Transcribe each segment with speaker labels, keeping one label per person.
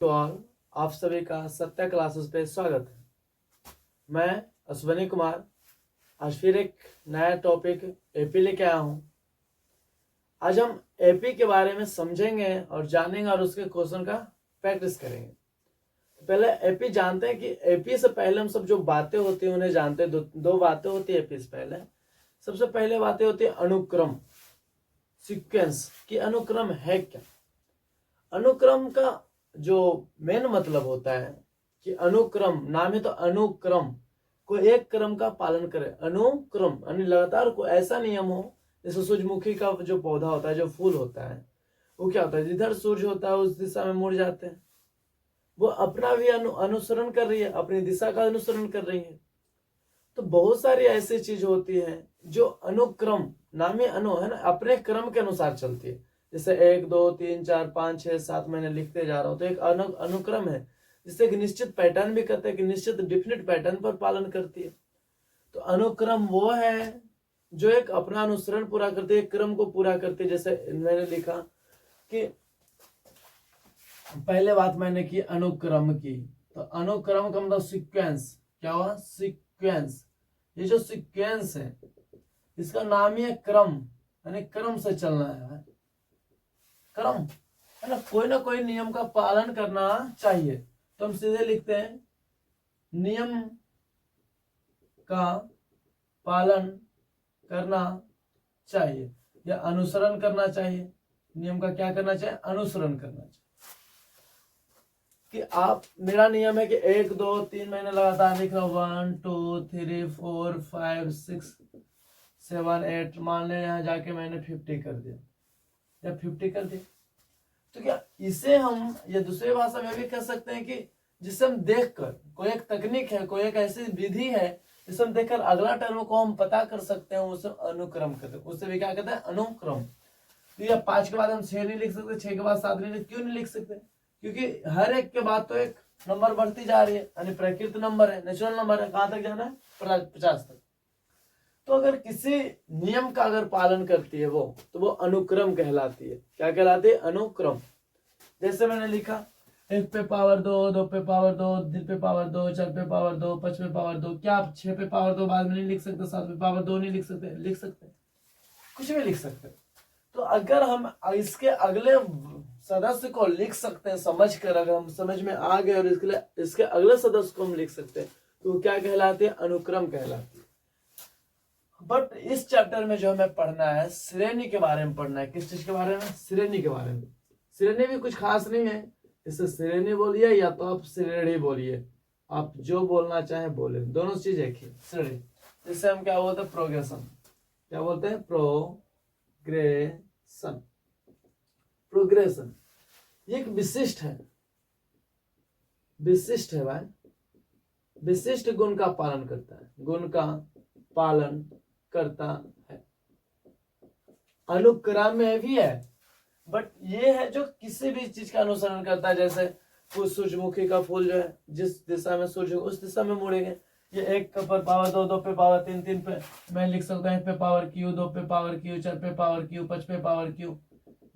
Speaker 1: तो आप सभी का सत्या क्लासेस पे स्वागत है। मैं अश्विनी कुमार आज फिर एक नया टॉपिक एपी लेके आया हूँ। आज हम एपी के बारे में समझेंगे और जानेंगे और उसके क्वेश्चन का प्रैक्टिस करेंगे। पहले एपी जानते हैं कि एपी से पहले हम सब जो बातें होती हैं उन्हें जानते हैं। दो बातें होती है एपी से पहले। सबसे पहले बातें होती है अनुक्रम, सीक्वेंस की अनुक्रम है क्या। अनुक्रम का जो मेन मतलब होता है कि अनुक्रम, नाम है तो अनुक्रम, कोई एक क्रम का पालन करे। अनुक्रम यानी लगातार कोई ऐसा नियम हो, जैसे सूरजमुखी का जो पौधा होता है, जो फूल होता है, वो क्या होता है, जिधर सूर्य होता है उस दिशा में मुड़ जाते हैं। वो अपना भी अनुसरण कर रही है, अपनी दिशा का अनुसरण कर रही है। तो बहुत सारी ऐसी चीज होती है जो अनुक्रम, नाम ही अनु है ना, अपने क्रम के अनुसार चलती है। जैसे 1 2 3 4 5 6 7 मैंने लिखते जा रहा हूँ, तो एक अनुक्रम है जिससे एक निश्चित पैटर्न भी करते हैं, कि निश्चित डिफिनिट पैटर्न पर पालन करती है। तो अनुक्रम वो है जो एक अपना अनुसरण पूरा करती है, एक क्रम को पूरा करती है। जैसे मैंने लिखा कि पहले बात मैंने की अनुक्रम की, तो अनुक्रम का मतलब सीक्वेंस। क्या हुआ? सीक्वेंस। ये जो सीक्वेंस है इसका नाम ही है क्रम, यानी क्रम से चलना है। क्रम है ना कोई नियम का पालन करना चाहिए। तो हम सीधे लिखते हैं नियम का पालन करना चाहिए या अनुसरण करना चाहिए। नियम का क्या करना चाहिए? अनुसरण करना चाहिए। कि आप, मेरा नियम है कि 1 2 3 महीने लगातार लिख रहा हूं, 1 2 3 4 5 6 7 8, मान लें यहाँ जाके मैंने 50 कर दिया या 50 कर दिया। तो क्या इसे हम या दूसरी भाषा में भी कह सकते हैं कि जिसे हम देखकर, कोई एक तकनीक है, कोई एक ऐसी विधि है जिसे हम देखकर अगला टर्म को हम पता कर सकते हैं, उसे अनुक्रम कहते हैं। उसे भी क्या कहते हैं? अनुक्रम। तो या 5 के बाद हम 6 नहीं लिख सकते, 6 के बाद 7 नहीं क्यों नहीं लिख सकते? क्योंकि हर एक के बाद तो एक नंबर बढ़ती जा रही है, यानी प्रकृति नंबर है, नेचुरल नंबर है। कहां तक जाना है? 50 तक। तो अगर किसी नियम का अगर पालन करती है वो, तो वो अनुक्रम कहलाती है। क्या कहलाती है? अनुक्रम। जैसे मैंने लिखा 1 पे पावर 2, 2 पे पावर 2, 3 पे पावर 2, 4 पे पावर 2, 5 पे पावर 2। क्या आप 6 पे पावर 2 बाद में नहीं लिख सकते? 7 पे पावर 2 नहीं लिख सकते? लिख सकते, कुछ भी लिख सकते। तो अगर हम इसके अगले सदस्य को लिख सकते हैं समझ कर, अगर हम समझ में आ गए और इसके अगले सदस्य को हम लिख सकते हैं, तो क्या कहलाते हैं? अनुक्रम कहलाती है। बट इस चैप्टर में जो हमें पढ़ना है, श्रेणी के बारे में पढ़ना है। किस चीज के बारे में? श्रेणी के बारे में। श्रेणी भी कुछ खास नहीं है, इसे श्रेणी बोलिए या तो आप श्रेणी बोलिए, आप जो बोलना चाहे बोले, दोनों चीज एक ही। श्रेणी, जिससे हम क्या बोलते हैं? प्रोग्रेशन। क्या बोलते हैं? प्रोग्रेशन। प्रोग्रेशन ये एक विशिष्ट है, विशिष्ट है भाई, विशिष्ट गुण का पालन करता है, गुण का पालन करता है। अनुक्रम में भी है, बट ये है जो किसी भी चीज का अनुसरण करता है। जैसे सूरजमुखी का फूल जो है, जिस दिशा में सूर्य उस दिशा में मुड़ेंगे। ये 1 पर पावर 2, 2 पे पावर 3, 3 पे मैं लिख सकता हूँ 1 पे पावर क्यू, 2 पे पावर क्यू, 4 पे पावर क्यू, 5 पे पावर क्यू।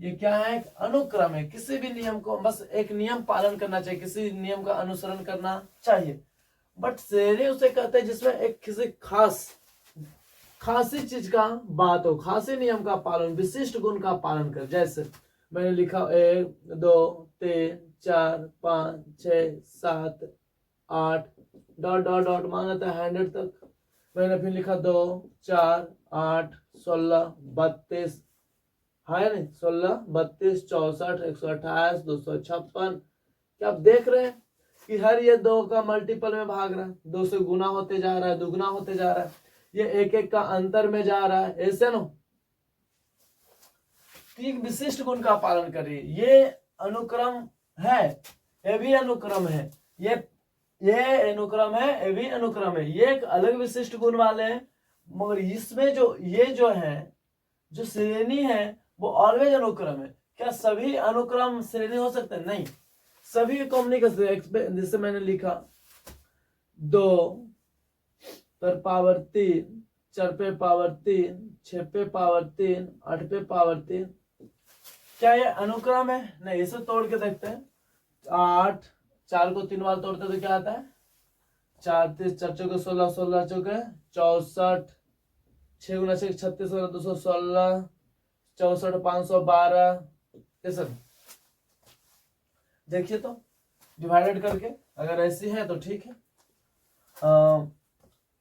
Speaker 1: ये क्या है? एक अनुक्रम है। किसी भी नियम को बस एक नियम पालन करना चाहिए, किसी नियम का अनुसरण करना चाहिए। बट श्रेणी उसे कहते हैं जिसमें एक किसी खासी चीज का बात हो, खासी नियम का पालन, विशिष्ट गुण का पालन कर। जैसे मैंने लिखा 1 2 3 4 5 6 7 8 डॉट डॉट डॉट, मान लेते हैं 100 तक। मैंने फिर लिखा 2 4 8 16 32, है नहीं, 16 32 64 128 256। क्या आप देख रहे हैं कि हर ये 2 का मल्टीपल में भाग रहा है, 2 से गुना होते जा रहा है, दुगुना होते जा रहा है, ये 1 1 का अंतर में जा रहा है, ऐसे ना। एक विशिष्ट गुण का पालन कर रही है। ये अनुक्रम है, ये भी अनुक्रम है, ये अनुक्रम है, ये भी अनुक्रम है। ये एक अलग विशिष्ट गुण वाले हैं, मगर इसमें जो ये जो है, जो श्रेणी है, वो ऑलवेज अनुक्रम है। क्या सभी अनुक्रम श्रेणी हो सकते हैं? नहीं, सभी को हम नहीं कर सकते। जैसे मैंने लिखा 2 पर पावर 3, 4 पे पावर 3, 6 पे पावर 3, 8 पे पावर 3। क्या ये अनुक्रम है? नहीं, इसे तोड़ के देखते हैं। 8, 4 को 3 बार तोड़ते तो क्या आता है? 4 3 4 चौके 16, 16 चौके 64, 6 गुना 6 36, 216, 64 512। ये सब देखिए तो डिवाइडेड करके, अगर ऐसी है तो ठीक है।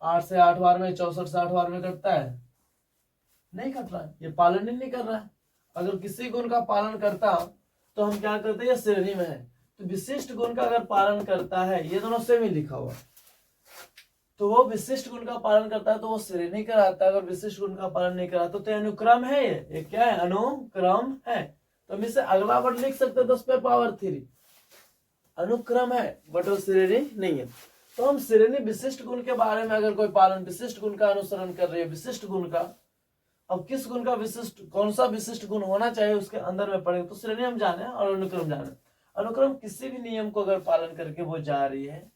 Speaker 1: 8 से 8 बार में, 64 से 8 बार में कटता है? नहीं कट रहा है, ये पालन ही नहीं कर रहा है। अगर किसी गुण का पालन करता तो हम क्या करते? ये श्रेणी में है, तो विशिष्ट गुण का अगर पालन करता है, ये दोनों सेम ही लिखा हुआ, तो वो विशिष्ट गुण का पालन करता है तो वो श्रेणी कराता है। अगर विशिष्ट गुण का पालन नहीं कराता तो अनुक्रम है। ये क्या है? अनुक्रम है। तो हम इसे अगला वर्ड लिख सकते हैं 10 पे पावर 3। अनुक्रम है बट वो श्रेणी नहीं है। तो हम श्रेणी विशिष्ट गुण के बारे में, अगर कोई पालन विशिष्ट गुण का अनुसरण कर रही है, विशिष्ट गुण का, अब किस गुण का विशिष्ट, कौन सा विशिष्ट गुण होना चाहिए उसके अंदर में पड़ेगा, तो श्रेणी हम जाने और अनुक्रम जाने। अनुक्रम किसी भी नियम को अगर पालन करके वो जा रही है,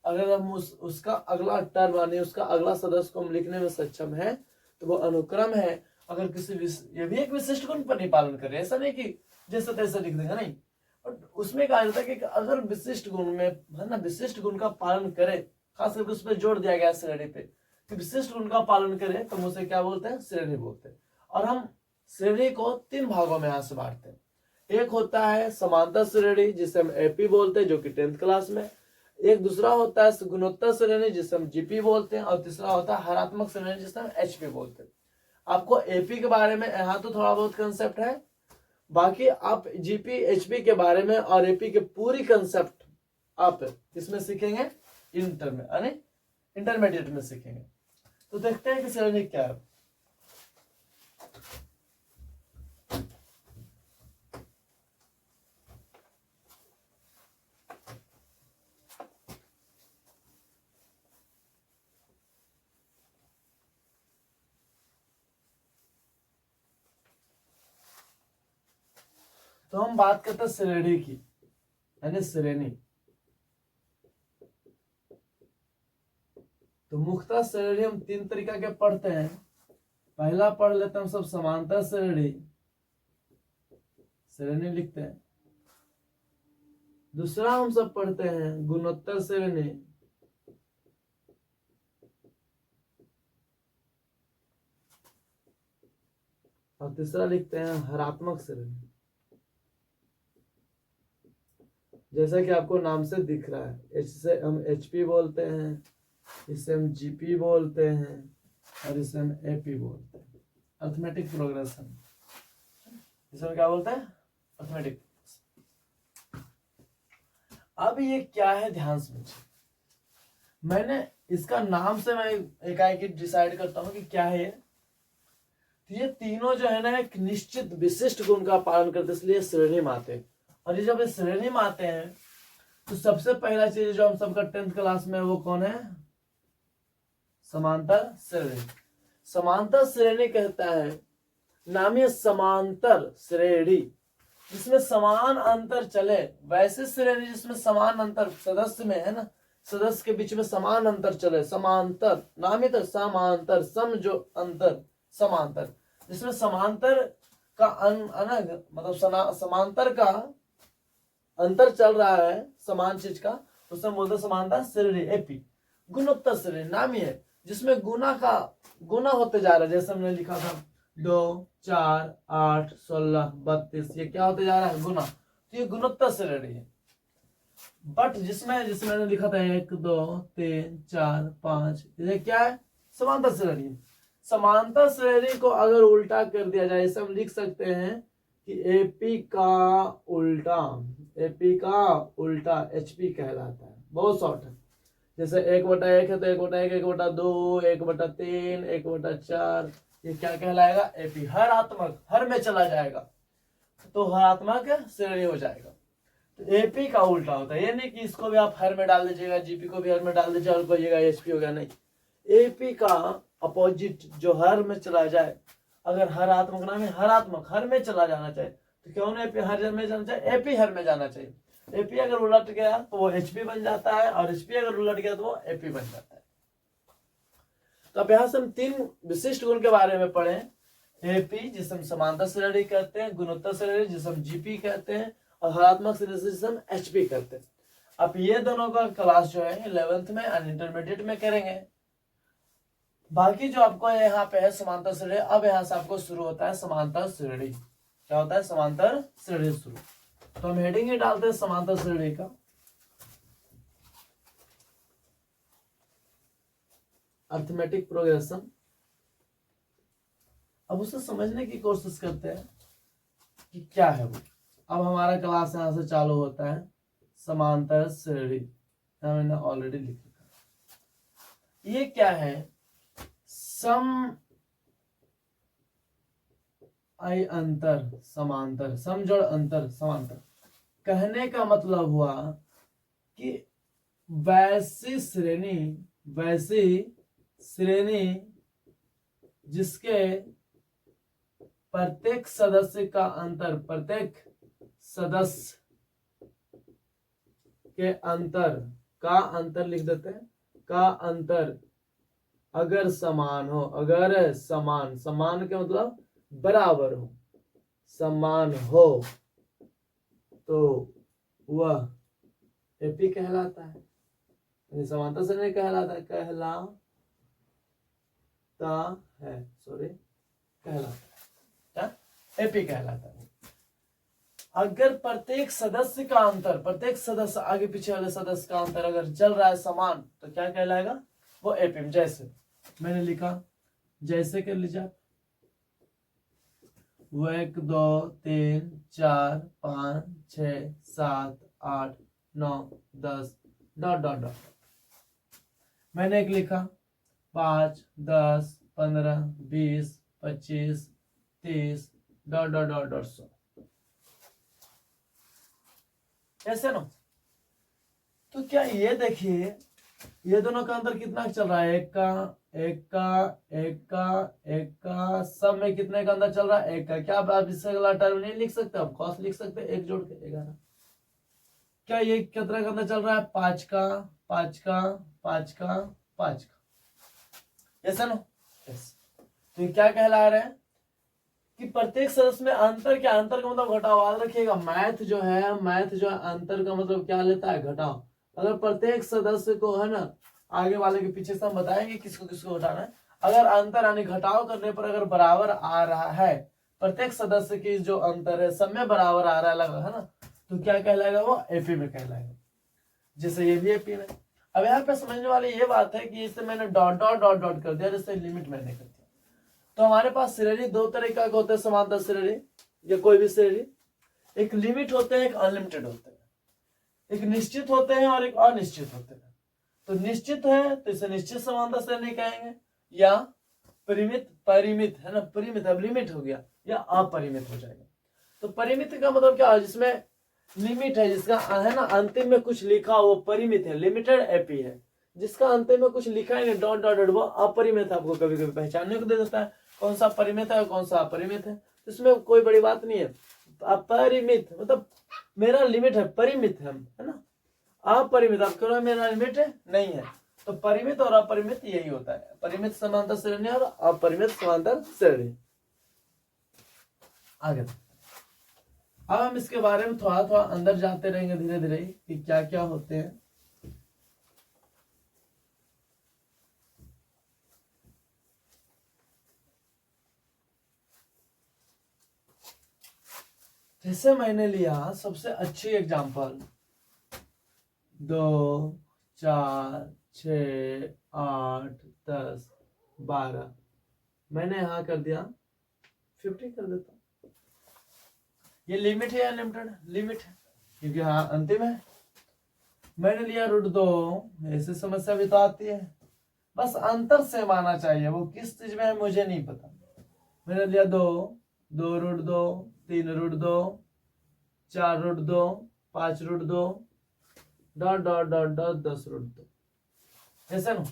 Speaker 1: अगर हम उसका अगला टर्म यानी उसका अगला सदस्य को हम लिखने में सक्षम है तो वो अनुक्रम है। अगर किसी ये भी एक विशिष्ट गुण पर नहीं पालन कर रहे, ऐसा नहीं कि जैसे तैसे लिख देगा, नहीं। और उसमें कहा जाता है कि अगर विशिष्ट गुण में है ना, विशिष्ट गुण का पालन करे, खास करके उस पर जोड़ दिया गया श्रेणी पे कि विशिष्ट गुण का पालन करे, तो हम उसे क्या बोलते हैं? श्रेणी बोलते हैं। और हम श्रेणी को 3 भागों में यहाँ से बांटते हैं। एक होता है समांतर श्रेणी, जिसे हम एपी बोलते हैं, जो कि 10th क्लास में। एक दूसरा होता है गुणोत्तर श्रेणी, जिसे हम जीपी बोलते हैं। और तीसरा होता है हरात्मक श्रेणी, जिसे हम एचपी बोलते हैं। आपको एपी के बारे में यहाँ तो थोड़ा बहुत कंसेप्ट है, बाकी आप जीपी एचपी के बारे में और एपी के पूरी कंसेप्ट आप इसमें सीखेंगे इंटर में, यानी इंटरमीडिएट में सीखेंगे। तो देखते हैं कि श्रेणी क्या है। तो हम बात करते हैं श्रेणी की, यानी श्रेणी। तो मुख्यतः श्रेणी हम 3 तरीका के पढ़ते हैं। पहला पढ़ लेते हैं हम सब समांतर श्रेणी, श्रेणी लिखते हैं। दूसरा हम सब पढ़ते हैं गुणोत्तर श्रेणी। और तीसरा लिखते हैं हरात्मक श्रेणी। जैसा कि आपको नाम से दिख रहा है, इससे हम एचपी बोलते हैं, इसे हम जीपी बोलते हैं, और इसे हम एपी बोलते हैं, अर्थमेटिक प्रोग्रेशन। इसे हम क्या बोलते हैं? अर्थमेटिक। अब ये क्या है, ध्यान से समझिए। मैंने इसका नाम से मैं एकाएक डिसाइड करता हूं कि क्या है ये। तो ये तीनों जो है ना एक निश्चित विशिष्ट गुण का पालन करते, इसलिए श्रेणी में आते हैं। और ये जब श्रेणी में आते हैं तो सबसे पहला चीज जो हम सबका 10th क्लास में, वो कौन है? समांतर श्रेणी। समांतर श्रेणी कहता है, नामीय समांतर श्रेणी जिसमें समान अंतर चले, वैसे श्रेणी जिसमें समान अंतर सदस्य में है ना, सदस्य के बीच में समान अंतर चले, समांतर। नामित समांतर, सम जो अंतर, समांतर जिसमें समांतर का अनग मतलब समांतर का अंतर चल रहा है समान चीज का, उसमें बोलते समानता श्रेणी एपी। गुणोत्तर श्रेणी नामी है जिसमें गुना होते जा रहा है, जैसे हमने लिखा था 2 4 8 16 32, ये क्या होते जा रहा है? गुना। तो ये गुणोत्तर श्रेणी है। बट जिसमें मैंने लिखा था 1 2 3 4 5, ये क्या है? समांतर श्रेणी। समांतर श्रेणी को अगर उल्टा कर दिया जाए, इसे हम लिख सकते हैं कि एपी का उल्टा एचपी कहलाता है। बहुत शॉर्ट है। जैसे 1/1 है तो 1/1, 1/2, 1/3, 1/4, ये क्या कहलाएगा? एपी। हरात्मक, हर में चला जाएगा तो हरात्मक श्रेणी हो जाएगा। तो एपी का उल्टा होता है, ये नहीं कि इसको भी आप हर में डाल दीजिएगा, जीपी को भी हर में डाल दीजिए और कहिएगा एचपी हो गया, नहीं। एपी का अपोजिट जो हर में चला जाए, अगर हरात्मक नाम है, हरात्मक हर में चला जाना चाहिए, तो क्यों ना एपी हर में जाना चाहिए? एपी हर में जाना चाहिए। एपी अगर उलट गया तो वो एचपी बन जाता है, और एचपी अगर उलट गया तो वो एपी बन जाता है। तो अब यहां से हम 3 विशिष्ट गुण के बारे में पढ़े। एपी जिसे हम समांतर श्रेणी कहते हैं, गुणोत्तर श्रेणी जिसे हम जीपी कहते हैं, और हरात्मक श्रेणी से हम HP करते हैं। अब ये दोनों का क्लास जो है 11th में और इंटरमीडिएट में करेंगे। बाकी जो आपको यहाँ पे है समांतर श्रेणी, अब यहाँ से आपको शुरू होता है समांतर श्रेणी। क्या होता है? समांतर श्रेणी शुरू। तो हम हेडिंग ही डालते हैं समांतर श्रेणी का। Arithmetic progression. अब उसे समझने की कोशिश करते हैं कि क्या है वो। अब हमारा क्लास यहां से चालू होता है समांतर श्रेणी। मैंने ऑलरेडी लिख लिखा। ये क्या है? सम आई अंतर समांतर, सम जोड़ अंतर समांतर। कहने का मतलब हुआ कि वैसी श्रेणी जिसके प्रत्येक सदस्य का अंतर, प्रत्येक सदस्य के अंतर का अंतर लिख देते हैं, का अंतर अगर समान हो, अगर समान के मतलब बराबर हो, समान हो, तो वह एपी कहलाता है। समांतर श्रेणी कहलाता है, कहलाता है, एपी कहलाता है। अगर प्रत्येक सदस्य का अंतर, प्रत्येक सदस्य आगे पीछे वाले सदस्य का अंतर अगर चल रहा है समान, तो क्या कहलाएगा? वो एपी। जैसे मैंने लिखा, जैसे कर लीजिए, 1 2 3 4 5 6 7 8 9 10 डॉट डॉट डॉट। मैंने एक लिखा 5 10 15 20 25 30 डॉट डॉट डॉट डॉट 100। ऐसे ना? तो क्या ये देखिए, ये दोनों का अंतर कितना चल रहा है? एक का सब में कितने का अंदर चल रहा है? 1 का। क्या आप इससे अगला टर्म नहीं लिख सकते? आप कॉस लिख सकते हैं, 1 जोड़ के 11। क्या ये कितना का अंदर चल रहा है? 5 का 5 का 5 का 5 का। ऐसा ना? तो ये क्या कहला रहे हैं कि प्रत्येक सदस्य में अंतर, क्या अंतर का मतलब घटाव। याद रखिएगा, मैथ जो है अंतर का मतलब क्या लेता है? घटाव। अगर प्रत्येक सदस्य को है ना, आगे वाले के पीछे से हम बताएंगे किसको किसको घटाना है। अगर अंतर यानी घटाव करने पर अगर बराबर आ रहा है, प्रत्येक सदस्य की जो अंतर है सब में बराबर आ रहा है, लगा है ना, तो क्या कहलाएगा? वो एपी में कहलाएगा। जैसे ये भी एपी में। अब यहाँ पे समझने वाली ये बात है कि इसे मैंने डॉट डॉट डॉट डॉट कर दिया, जैसे लिमिट मैंने कर दिया। तो हमारे पास श्रेणी दो तरीका के होते हैं, समांतर श्रेणी या कोई भी श्रेणी। एक लिमिट होते हैं, एक अनलिमिटेड होते हैं। एक निश्चित होते हैं और एक अनिश्चित होते हैं। तो निश्चित है तो इसे निश्चित समांतर श्रेणी कहेंगे, या परिमित है ना, परिमित अब लिमिट हो गया, या अपरिमित हो जाएगा। तो परिमित का मतलब क्या है? जिसमें लिमिट है, जिसका है ना अंतिम में कुछ लिखा, वो परिमित है, लिमिटेड एपी है। जिसका अंतिम में कुछ लिखा है डॉट डॉट डॉट, वो अपरिमित आपको कभी कभी पहचानने को दे देता है कौन सा परिमित है और कौन सा अपरिमित है। इसमें कोई बड़ी बात नहीं है। अपरिमित मतलब मेरा लिमिट है, परिमित है ना। अपरिमित आप कह रहे मेरा लिमिट है नहीं है। तो परिमित और अपरिमित यही होता है, परिमित समांतर श्रेणी और अपरिमित समांतर श्रेणी। आगे अब हम इसके बारे में थोड़ा थोड़ा अंदर जाते रहेंगे धीरे धीरे कि क्या क्या होते हैं। जैसे मैंने लिया सबसे अच्छी एग्जांपल 2 4 6 8 10 12, मैंने यहां कर दिया 50 कर देता। ये लिमिट है या अनलिमिटेड? लिमिट है, क्योंकि हाँ अंतिम है। मैंने लिया √2, ऐसी समस्या भी तो आती है, बस अंतर से माना चाहिए, वो किस चीज में है मुझे नहीं पता। मैंने लिया 2 √2 3 √2 4 √2 5 √2 डॉट डॉट डॉट डॉट 10 √2, ऐसे ना।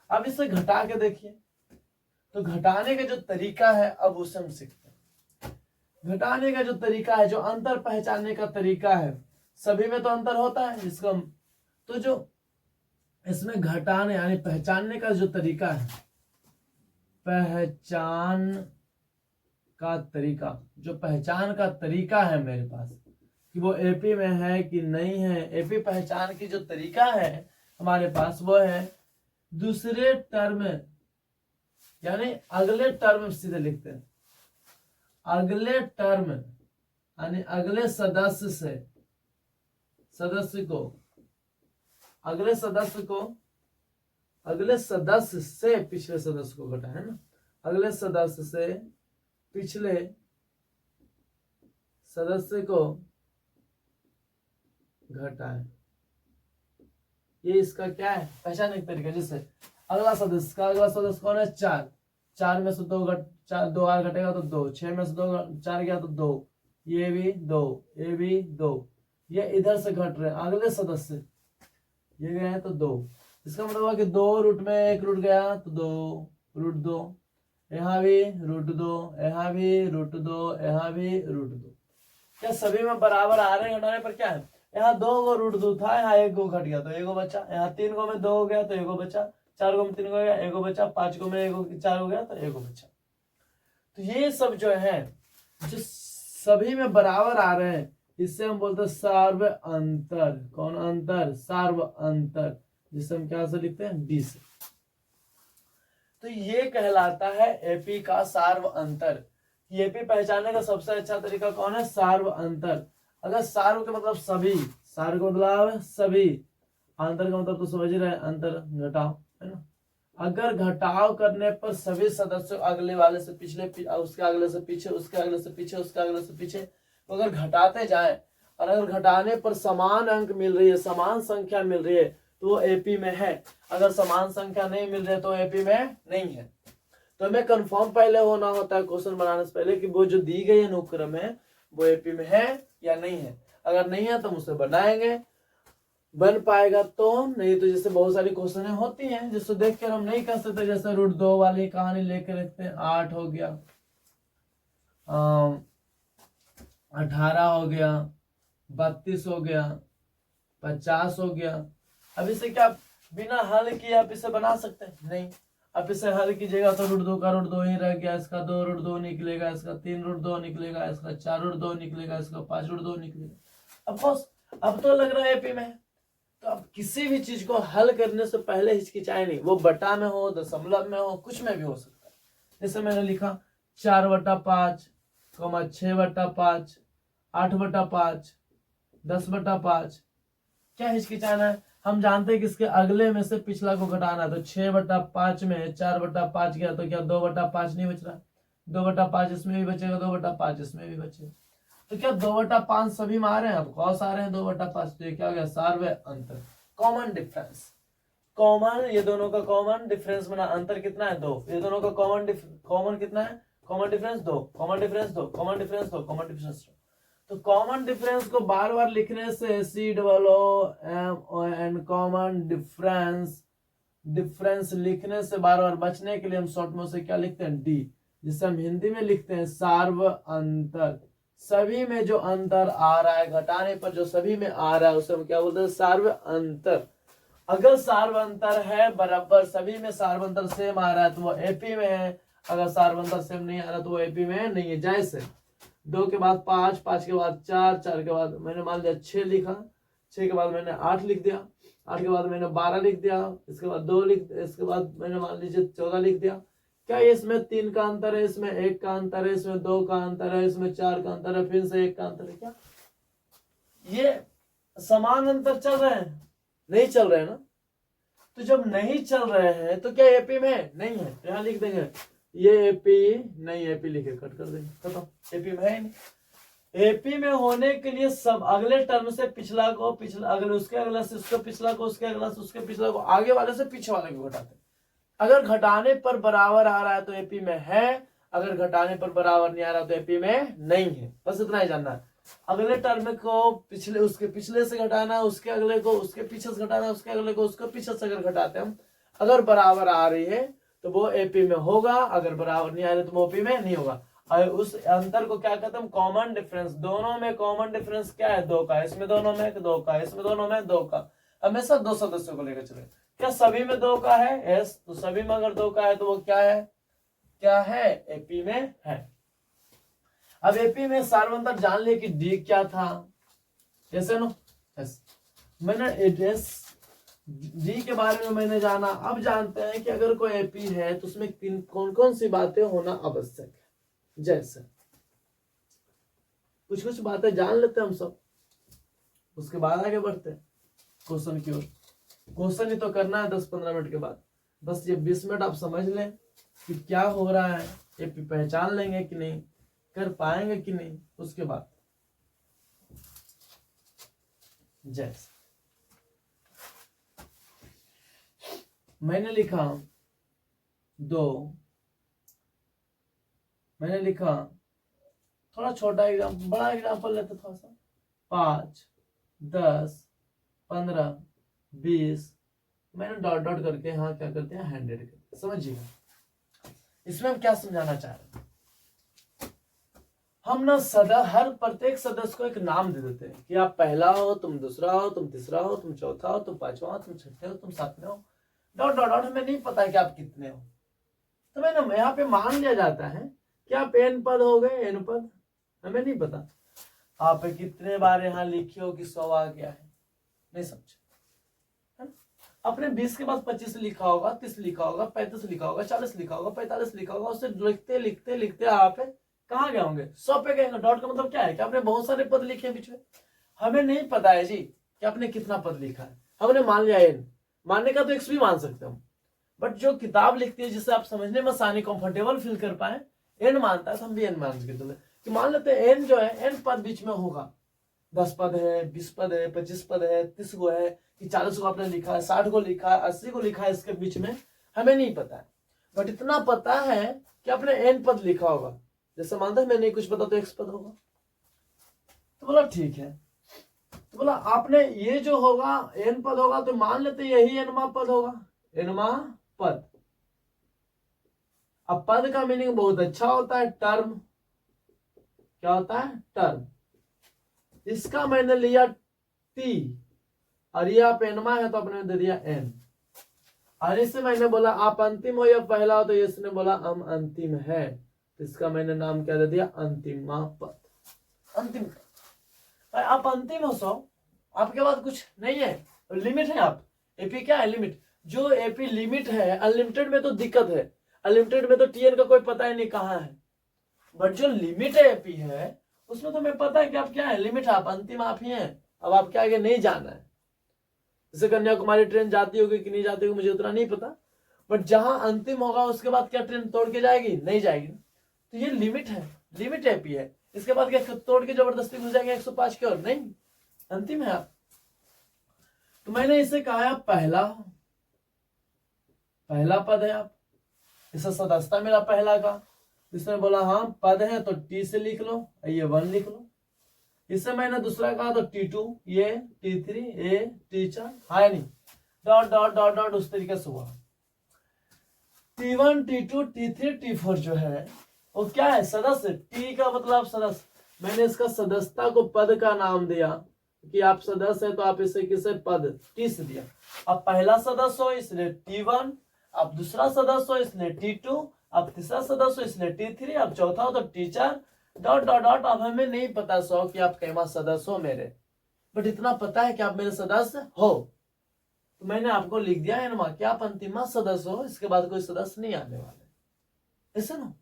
Speaker 1: अब इसे घटा के देखिए, तो घटाने का जो तरीका है अब उसे हम सीखते हैं। घटाने का जो तरीका है, जो अंतर पहचानने का तरीका है, सभी में तो अंतर होता है जिसको हम, तो जो इसमें घटाने यानी पहचानने का जो तरीका है, पहचान का तरीका, जो पहचान का तरीका है मेरे पास, कि वो एपी में है कि नहीं है। एपी पहचान की जो तरीका है हमारे पास वो है दूसरे टर्म, यानी अगले टर्म सीधे लिखते हैं, अगले टर्म यानी अगले सदस्य से, सदस्य को, अगले सदस्य को, अगले सदस्य से पिछले सदस्य को घटा, है ना, अगले सदस्य से पिछले सदस्य को घटाएं। ये इसका क्या है पहचानने का तरीका। जैसे अगला सदस्य का अगला सदस्य कौन है, 4, 4 में से 2 2 और घटेगा तो 2, 6 में से 2 4 गया तो 2, ये भी 2, ये भी 2, ये इधर से घट रहे हैं अगले सदस्य, ये गए हैं तो 2। इसका मतलब हुआ कि 2 रूट में 1 रूट गया तो 2 रूट 2, यहाँ भी रूट 2, यहाँ भी रूट 2, यहाँ भी रूट 2। क्या सभी में बराबर आ रहे हैं घटाने पर? क्या है, यहाँ 2 को रूट 2 था, यहाँ 1 को घट गया तो 1 बचा, यहाँ 3 को में 2 हो गया तो 1 बचा, 4 को में 3 हो गया 1 बचा, 5 को में 1 4 हो गया तो 1 बचा। तो ये सब जो है जो सभी में बराबर आ रहे हैं इससे हम बोलते हैं सार्व अंतर। कौन अंतर? सार्व अंतर, जिसे हम क्या से लिखते हैं, डी से। तो ये कहलाता है एपी का सार्व अंतर। एपी पहचानने का सबसे अच्छा तरीका कौन है? सार्व अंतर। अगर सार्व का मतलब सभी, सार्व का मतलब सभी, अंतर का मतलब तो समझ ही रहे, अंतर घटाव, है ना। अगर घटाव करने पर सभी सदस्यों अगले वाले से पिछले, उसके अगले से पीछे, उसके अगले से पीछे, उसके अगले से पीछे, तो अगर घटाते जाए और अगर घटाने पर समान अंक मिल रही है, समान संख्या मिल रही है तो वो एपी में है। अगर समान संख्या नहीं मिल रही है तो एपी में नहीं है। तो हमें कंफर्म पहले होना होता है क्वेश्चन बनाने से पहले कि वो जो दी गई अनुक्रम है वो एपी में है या नहीं है। अगर नहीं है तो हम उसे बनाएंगे, बन पाएगा तो, नहीं तो जैसे बहुत सारी क्वेश्चन होती हैं जिसको देखकर हम नहीं कर सकते, जैसे रूट 2 वाली कहानी लेकर रखते हैं, 8 हो गया, 18 हो गया, 32 हो गया, 50 हो गया। अब इसे क्या बिना हल किए आप इसे बना सकते हैं? नहीं। अब इसे हल कीजिएगा तो रूट 2 का रूट 2 ही रह गया, इसका 2 रूट 2 निकलेगा, इसका 3 रूट 2 निकलेगा, इसका 4 रूट 2 निकलेगा, इसका 5 रूट 2 निकलेगा। अब तो लग रहा है एपी में है। तो अब किसी भी चीज को हल करने से पहले हिचकिचाए नहीं, वो बटा में हो, दशमलव में हो, कुछ में भी हो सकता है। जैसे मैंने लिखा 4/5, 6/5, 8/5, 10/5। क्या हिचकिचाना है? हम जानते हैं कि इसके अगले में से पिछला को घटाना, तो 6/5 में 4/5 गया तो क्या 2/5 नहीं बच रहा? 2/5 इसमें भी बचेगा, 2/5 इसमें भी बचेगा। तो क्या 2/5 सभी में आ रहे हैं? अब कौस आ रहे हैं 2/5, तो ये क्या हो गया? सार्व अंतर, कॉमन डिफरेंस। कॉमन, ये दोनों का कॉमन डिफरेंस बना, अंतर कितना है? 2। ये दोनों का कॉमन कितना है? Common difference 2, common difference 2, common difference 2, common difference 2। तो कॉमन डिफरेंस को बार बार लिखने से COOM कॉमन डिफरेंस, डिफरेंस लिखने से बार बार बचने के लिए हम शॉर्ट में से क्या लिखते हैं? डी, जिसे हम हिंदी में लिखते हैं सार्व अंतर। सभी में जो अंतर आ रहा है, घटाने पर जो सभी में आ रहा है उसे हम क्या बोलते हैं? सार्व अंतर। अगर सार्व अंतर है बराबर, सभी में सार्व अंतर सेम आ रहा है तो वो एपी में है। अगर सार्व अंतर सेम नहीं आ रहा तो वो एपी में नहीं है। जैसे 2 के बाद 5, 5 के बाद 4, 4 के बाद मैंने मान लिया 6 लिखा, 6 के बाद मैंने 8 लिख दिया, 8 के बाद मैंने 12 लिख दिया, इसके बाद 2 लिख, इसके बाद मैंने मान लीजिए 14 लिख दिया। क्या इसमें 3 का अंतर है, इसमें 1 का अंतर है, इसमें 2 का अंतर है, इसमें 4 का अंतर है, फिर से 1 का अंतर है? क्या ये समान अंतर चल रहे हैं? नहीं चल रहे हैं ना। तो जब नहीं चल रहे हैं तो क्या एपी में नहीं है? यहां लिख देंगे ये एपी नहीं, एपी लिखे कट कर देंगे, खत्म, एपी में है नहीं। एपी में होने के लिए सब अगले टर्म से पिछला को, पिछला अगले उसके अगला से उसके पिछला को, उसके अगला से उसके पिछला को, आगे वाले से पीछे वाले को घटाते। अगर घटाने पर बराबर आ रहा है तो एपी में है, अगर घटाने पर बराबर नहीं आ रहा तो एपी में नहीं है। बस इतना ही जानना है। अगले टर्म को पिछले, उसके पिछले से घटाना, उसके अगले को उसके पीछे से घटाना, उसके अगले को उसके पीछे से अगर घटाते हम, अगर बराबर आ रही है तो वो एपी में होगा, अगर बराबर नहीं आ रही तो वो एपी में नहीं होगा। और उस अंतर को क्या कहते हैं? Common difference. दोनों में कॉमन डिफरेंस क्या है? 2 का, इसमें दोनों में 2 का, इसमें दोनों में 2 का। हमेशा 2 सदस्यों को लेकर चले। क्या सभी में 2 का है? यस। तो सभी में अगर 2 का है तो वो क्या है? क्या है? एपी में है। अब एपी में सार्व अंतर जान ले कि डी क्या था, ऐसे नो यस। मैंने एड्रेस डी के बारे में मैंने जाना। अब जानते हैं कि अगर कोई एपी है तो उसमें कौन कौन सी बातें होना आवश्यक है। जैसे कुछ कुछ बातें जान लेते हैं हम सब, उसके बाद आगे बढ़ते हैं क्वेश्चन की ओर। क्वेश्चन ही तो करना है 10-15 मिनट के बाद। बस ये 20 मिनट आप समझ लें कि क्या हो रहा है, एपी पहचान लेंगे कि नहीं, कर पाएंगे कि नहीं, उसके बाद जैसे मैंने लिखा 2, मैंने लिखा थोड़ा छोटा एग्जाम्पल, बड़ा एग्जाम्पल लेते थोड़ा सा, 5, 10, 15, 20, मैंने डॉट डॉट करके यहाँ क्या करते हैं 100 करते। समझिएगा इसमें हम क्या समझाना चाह रहे हैं। हम ना हर प्रत्येक सदस्य को एक नाम दे देते हैं कि आप पहला हो, तुम दूसरा हो, तुम तीसरा हो, तुम चौथा हो, तुम पांचवा हो, तुम छठे हो, तुम सातवें हो, डॉट डॉट डॉट। हमें नहीं पता कि आप कितने हो, तो मैंने यहाँ पे मान लिया जाता है कि आप एन पद हो गए, एन पद। हमें नहीं पता आप कितने बार यहाँ लिखे हो कि 100 आ गया है, नहीं समझे। अपने 20 के बाद 25 लिखा होगा, 30 लिखा होगा, 35 लिखा होगा, 40 लिखा होगा, 45 लिखा होगा, उससे लिखते लिखते लिखते आप कहाँ गए होंगे, 100 पे गए। डॉट का मतलब क्या है कि आपने बहुत सारे पद लिखे हैं बीच में। हमें नहीं पता है जी कि आपने कितना पद लिखा है, हमने मान लिया एन। मानने का तो एक्स भी मान सकते हम, बट जो किताब लिखती है जिससे आप समझने में आसानी, कंफर्टेबल फील कर पाए, एन मानता है तो हम भी एन मान के चले कि मान लेते हैं एन जो है एन पद बीच में होगा। 10 पद है, 20 पद है, 25 पद है, 30 गो है कि 40 को आपने लिखा है, 60 को लिखा है, 80 को लिखा है, इसके बीच में हमें नहीं पता है। बट इतना पता है कि आपने एन पद लिखा होगा। जैसे मानते हैं मैं नहीं कुछ पता तो एक्स पद होगा। तो बोला ठीक है, तो बोला आपने ये जो होगा एन पद होगा, तो मान लेते यही एनवा पद होगा, एनवा पद। अब पद का मीनिंग बहुत अच्छा होता है, टर्म। क्या होता है, टर्म। इसका मैंने लिया टी, और ये आप एनवा है तो आपने दे दिया एन। और इससे मैंने बोला आप अंतिम हो या पहला हो, तो इसने बोला हम अंतिम है, तो इसका मैंने नाम क्या दे दिया, अंतिमा पद। अंतिम आप अंतिम हो 100, आपके पास कुछ नहीं है, लिमिट है। आप एपी क्या है, लिमिट। जो एपी लिमिट है, अनलिमिटेड में तो दिक्कत है, अनलिमिटेड में तो टीएन का कोई पता ही नहीं कहाँ है। बट जो लिमिट एपी है उसमें तो हमें पता है कि आप क्या है, लिमिट है, आप अंतिम आप ही हैं। अब आपके आगे नहीं जाना है। जैसे कन्याकुमारी ट्रेन जाती होगी कि नहीं जाती होगी मुझे उतना नहीं पता, बट जहां अंतिम होगा उसके बाद क्या ट्रेन तोड़ के जाएगी, नहीं जाएगी। तो ये लिमिट है, लिमिट एपी है। इसके बाद क्या तोड़ के जबरदस्ती घुस जाएंगे 105 की ओर, नहीं, अंतिम है आप। तो मैंने इसे कहा है पहला पद है आप, इसे सदस्यता मेरा पहला का। इसने बोला हाँ पद है तो टी से लिख लो, ये 1 लिख लो। इससे मैंने दूसरा कहा तो T2, ये T3, ये T4, है नहीं, डॉट डॉट डॉट डॉट उस तरीके से हुआ। T1, T2, T3, T4 जो है वो क्या है, सदस्य। टी का मतलब सदस्य। मैंने इसका सदस्यता को पद का नाम दिया कि आप सदस्य है तो आप इसे किसे, पद, टी से दिया। अब पहला सदस्य हो इसलिए T1, अब दूसरा सदस्य हो इसलिए T2, अब तीसरा सदस्य हो इसलिए T3, अब चौथा हो तो T4, डॉट डॉट डॉट। अब हमें नहीं पता 100 कि आप कैमा सदस्य हो मेरे, बट इतना पता है कि आप मेरे सदस्य हो। तो मैंने आपको लिख दिया एनमा कि आप अंतिमा सदस्य हो, इसके बाद कोई सदस्य नहीं आने वाले, ऐसे ना।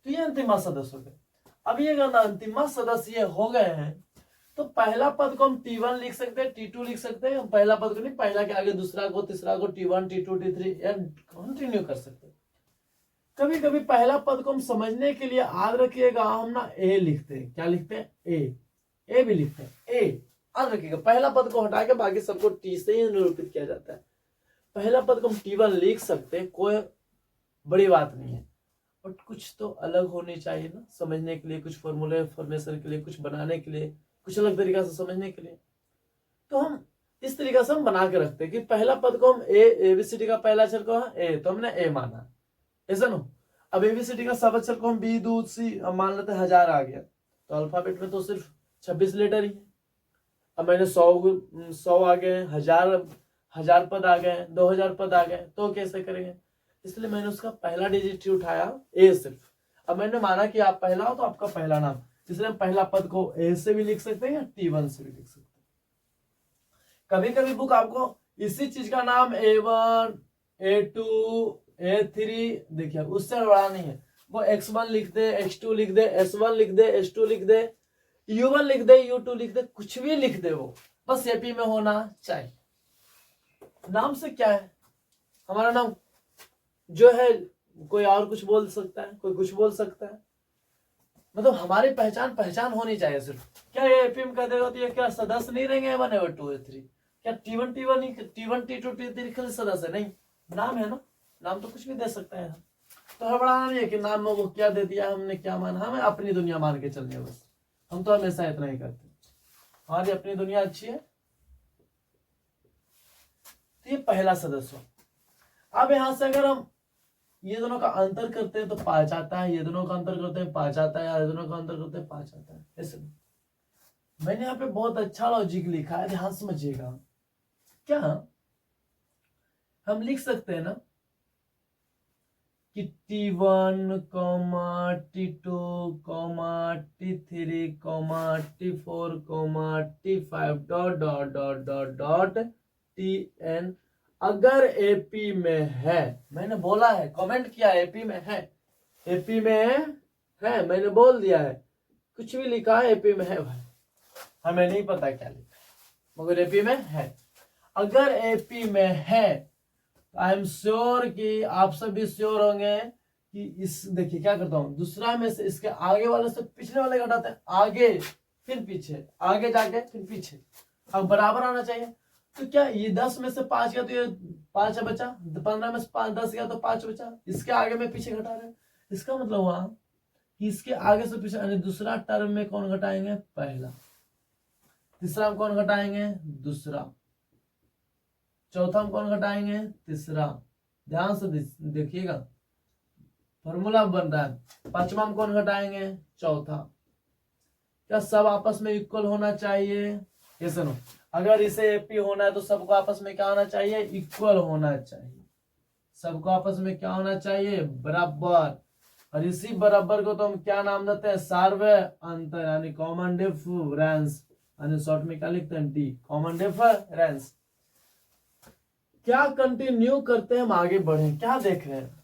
Speaker 1: तो ये अंतिमा सदस्य हो गए। अब ये अंतिमा सदस्य हो गए हैं तो पहला पद को हम T1 लिख सकते हैं, T2 लिख सकते हैं। पहला पद को नहीं, पहला के आगे दूसरा को, तीसरा को T1, T2, T3 कंटिन्यू कर सकते हैं। कभी कभी पहला पद को हम समझने के लिए याद रखिएगा, हम ना ए लिखते हैं। क्या लिखते हैं, ए भी लिखते हैं, ए याद रखिएगा। पहला पद को हटा के बाकी सबको टी से ही निरूपित किया जाता है। पहला पद को हम T1 लिख सकते हैं, कोई बड़ी बात नहीं है, बट कुछ तो अलग होनी चाहिए ना समझने के लिए, कुछ फॉर्मूले फॉर्मेशन के लिए, कुछ बनाने के लिए, कुछ अलग तरीका से समझने के लिए। तो हम इस तरीका से हम बना के रखते हैं कि पहला पद को हम एबीसीडी का पहला अक्षर को ए, तो हमने ए माना, ऐसा ना। अब एबीसीडी का सब अक्षर को हम बी, दूध, सी, अब मान लेते हैं 1000 आ गया, तो अल्फाबेट में तो सिर्फ 26 लेटर ही है। अब मैंने 100 आ गए, 1000 पद आ गए, 2000 पद आ गए, तो कैसे करेंगे। इसलिए मैंने उसका पहला डिजिट ही उठाया, ए सिर्फ। अब मैंने माना कि आप पहला हो तो आपका पहला नाम, इसलिए हम पहला पद को ए से भी लिख सकते हैं या T1 से भी लिख सकते हैं। कभी कभी बुक आपको इसी चीज का नाम A1, A2, A3 देखिए उससे बड़ा नहीं है, वो X1 लिख दे, X2 लिख दे, S1 लिख दे, S2 लिख दे, U1 लिख दे, U2 लिख दे, कुछ भी लिख दे, वो बस एपी में होना चाहिए। नाम से क्या है, हमारा नाम जो है कोई और कुछ बोल सकता है, कोई कुछ बोल सकता है, मतलब हमारी पहचान होनी चाहिए सिर्फ। क्या ये एपी में कह देगा तो ये क्या सदस्य नहीं रहेंगे A1, A2, A3? क्या T1 T2 T3 के सदस्य नहीं, नाम है ना, नाम तो कुछ भी दे सकते हैं। तो हड़बड़ाना नहीं है कि नाम में वो क्या दे दिया, हमने क्या माना, हमें अपनी दुनिया मान के चलनी है बस। हम तो हमेशा इतना ही करते हैं, हमारी अपनी दुनिया अच्छी है। तो ये पहला सदस्य। अब यहां से अगर हम ये दोनों का अंतर करते हैं तो पाया जाता है, ये दोनों का अंतर करते हैं पाया जाता है, ये दोनों का अंतर करते हैं पाया जाता है। ऐसे मैंने यहाँ पे बहुत अच्छा लॉजिक लिखा है, ध्यान समझिएगा। क्या हम लिख सकते हैं ना कि T1, T2, T3, T4, T5 dot Tn अगर एपी में है, मैंने बोला है, कमेंट किया एपी में है, एपी में है, मैंने बोल दिया है, कुछ भी लिखा है एपी में है भाई, हमें नहीं पता क्या लिखा मगर एपी में है। अगर एपी में है आई एम श्योर कि आप सभी श्योर होंगे कि इस, देखिए क्या करता हूं, दूसरा में से इसके आगे वाले से पिछले वाले घटाते हैं, आगे फिर पीछे, आगे जाके फिर पीछे, अब बराबर आना चाहिए। तो क्या ये 10 में से 5 गया तो ये 5 बचा, 15 में से 5 10 गया तो 5 बचा, इसके आगे में पीछे घटा रहे हैं। इसका मतलब हुआ कि इसके आगे से पीछे, यानी दूसरा टर्म में कौन घटाएंगे, पहला, तीसरा में कौन घटाएंगे, दूसरा, चौथा में कौन घटाएंगे, तीसरा। ध्यान से देखिएगा फॉर्मूला बन रहा है। पांचवा में कौन घटाएंगे, चौथा। क्या सब आपस में इक्वल होना चाहिए, ये सुनो, अगर इसे एपी होना है तो सबको आपस में क्या होना चाहिए, इक्वल होना चाहिए, सबको आपस में क्या होना चाहिए, बराबर। और इसी बराबर को तो हम क्या नाम देते हैं, सार्वय अंतर, यानी कॉमन डिफरेंस, यानी शॉर्ट में क्या लिखते हैं, डी, कॉमन डिफरेंस। क्या कंटिन्यू करते हैं, हम आगे बढ़े, क्या देख रहे हैं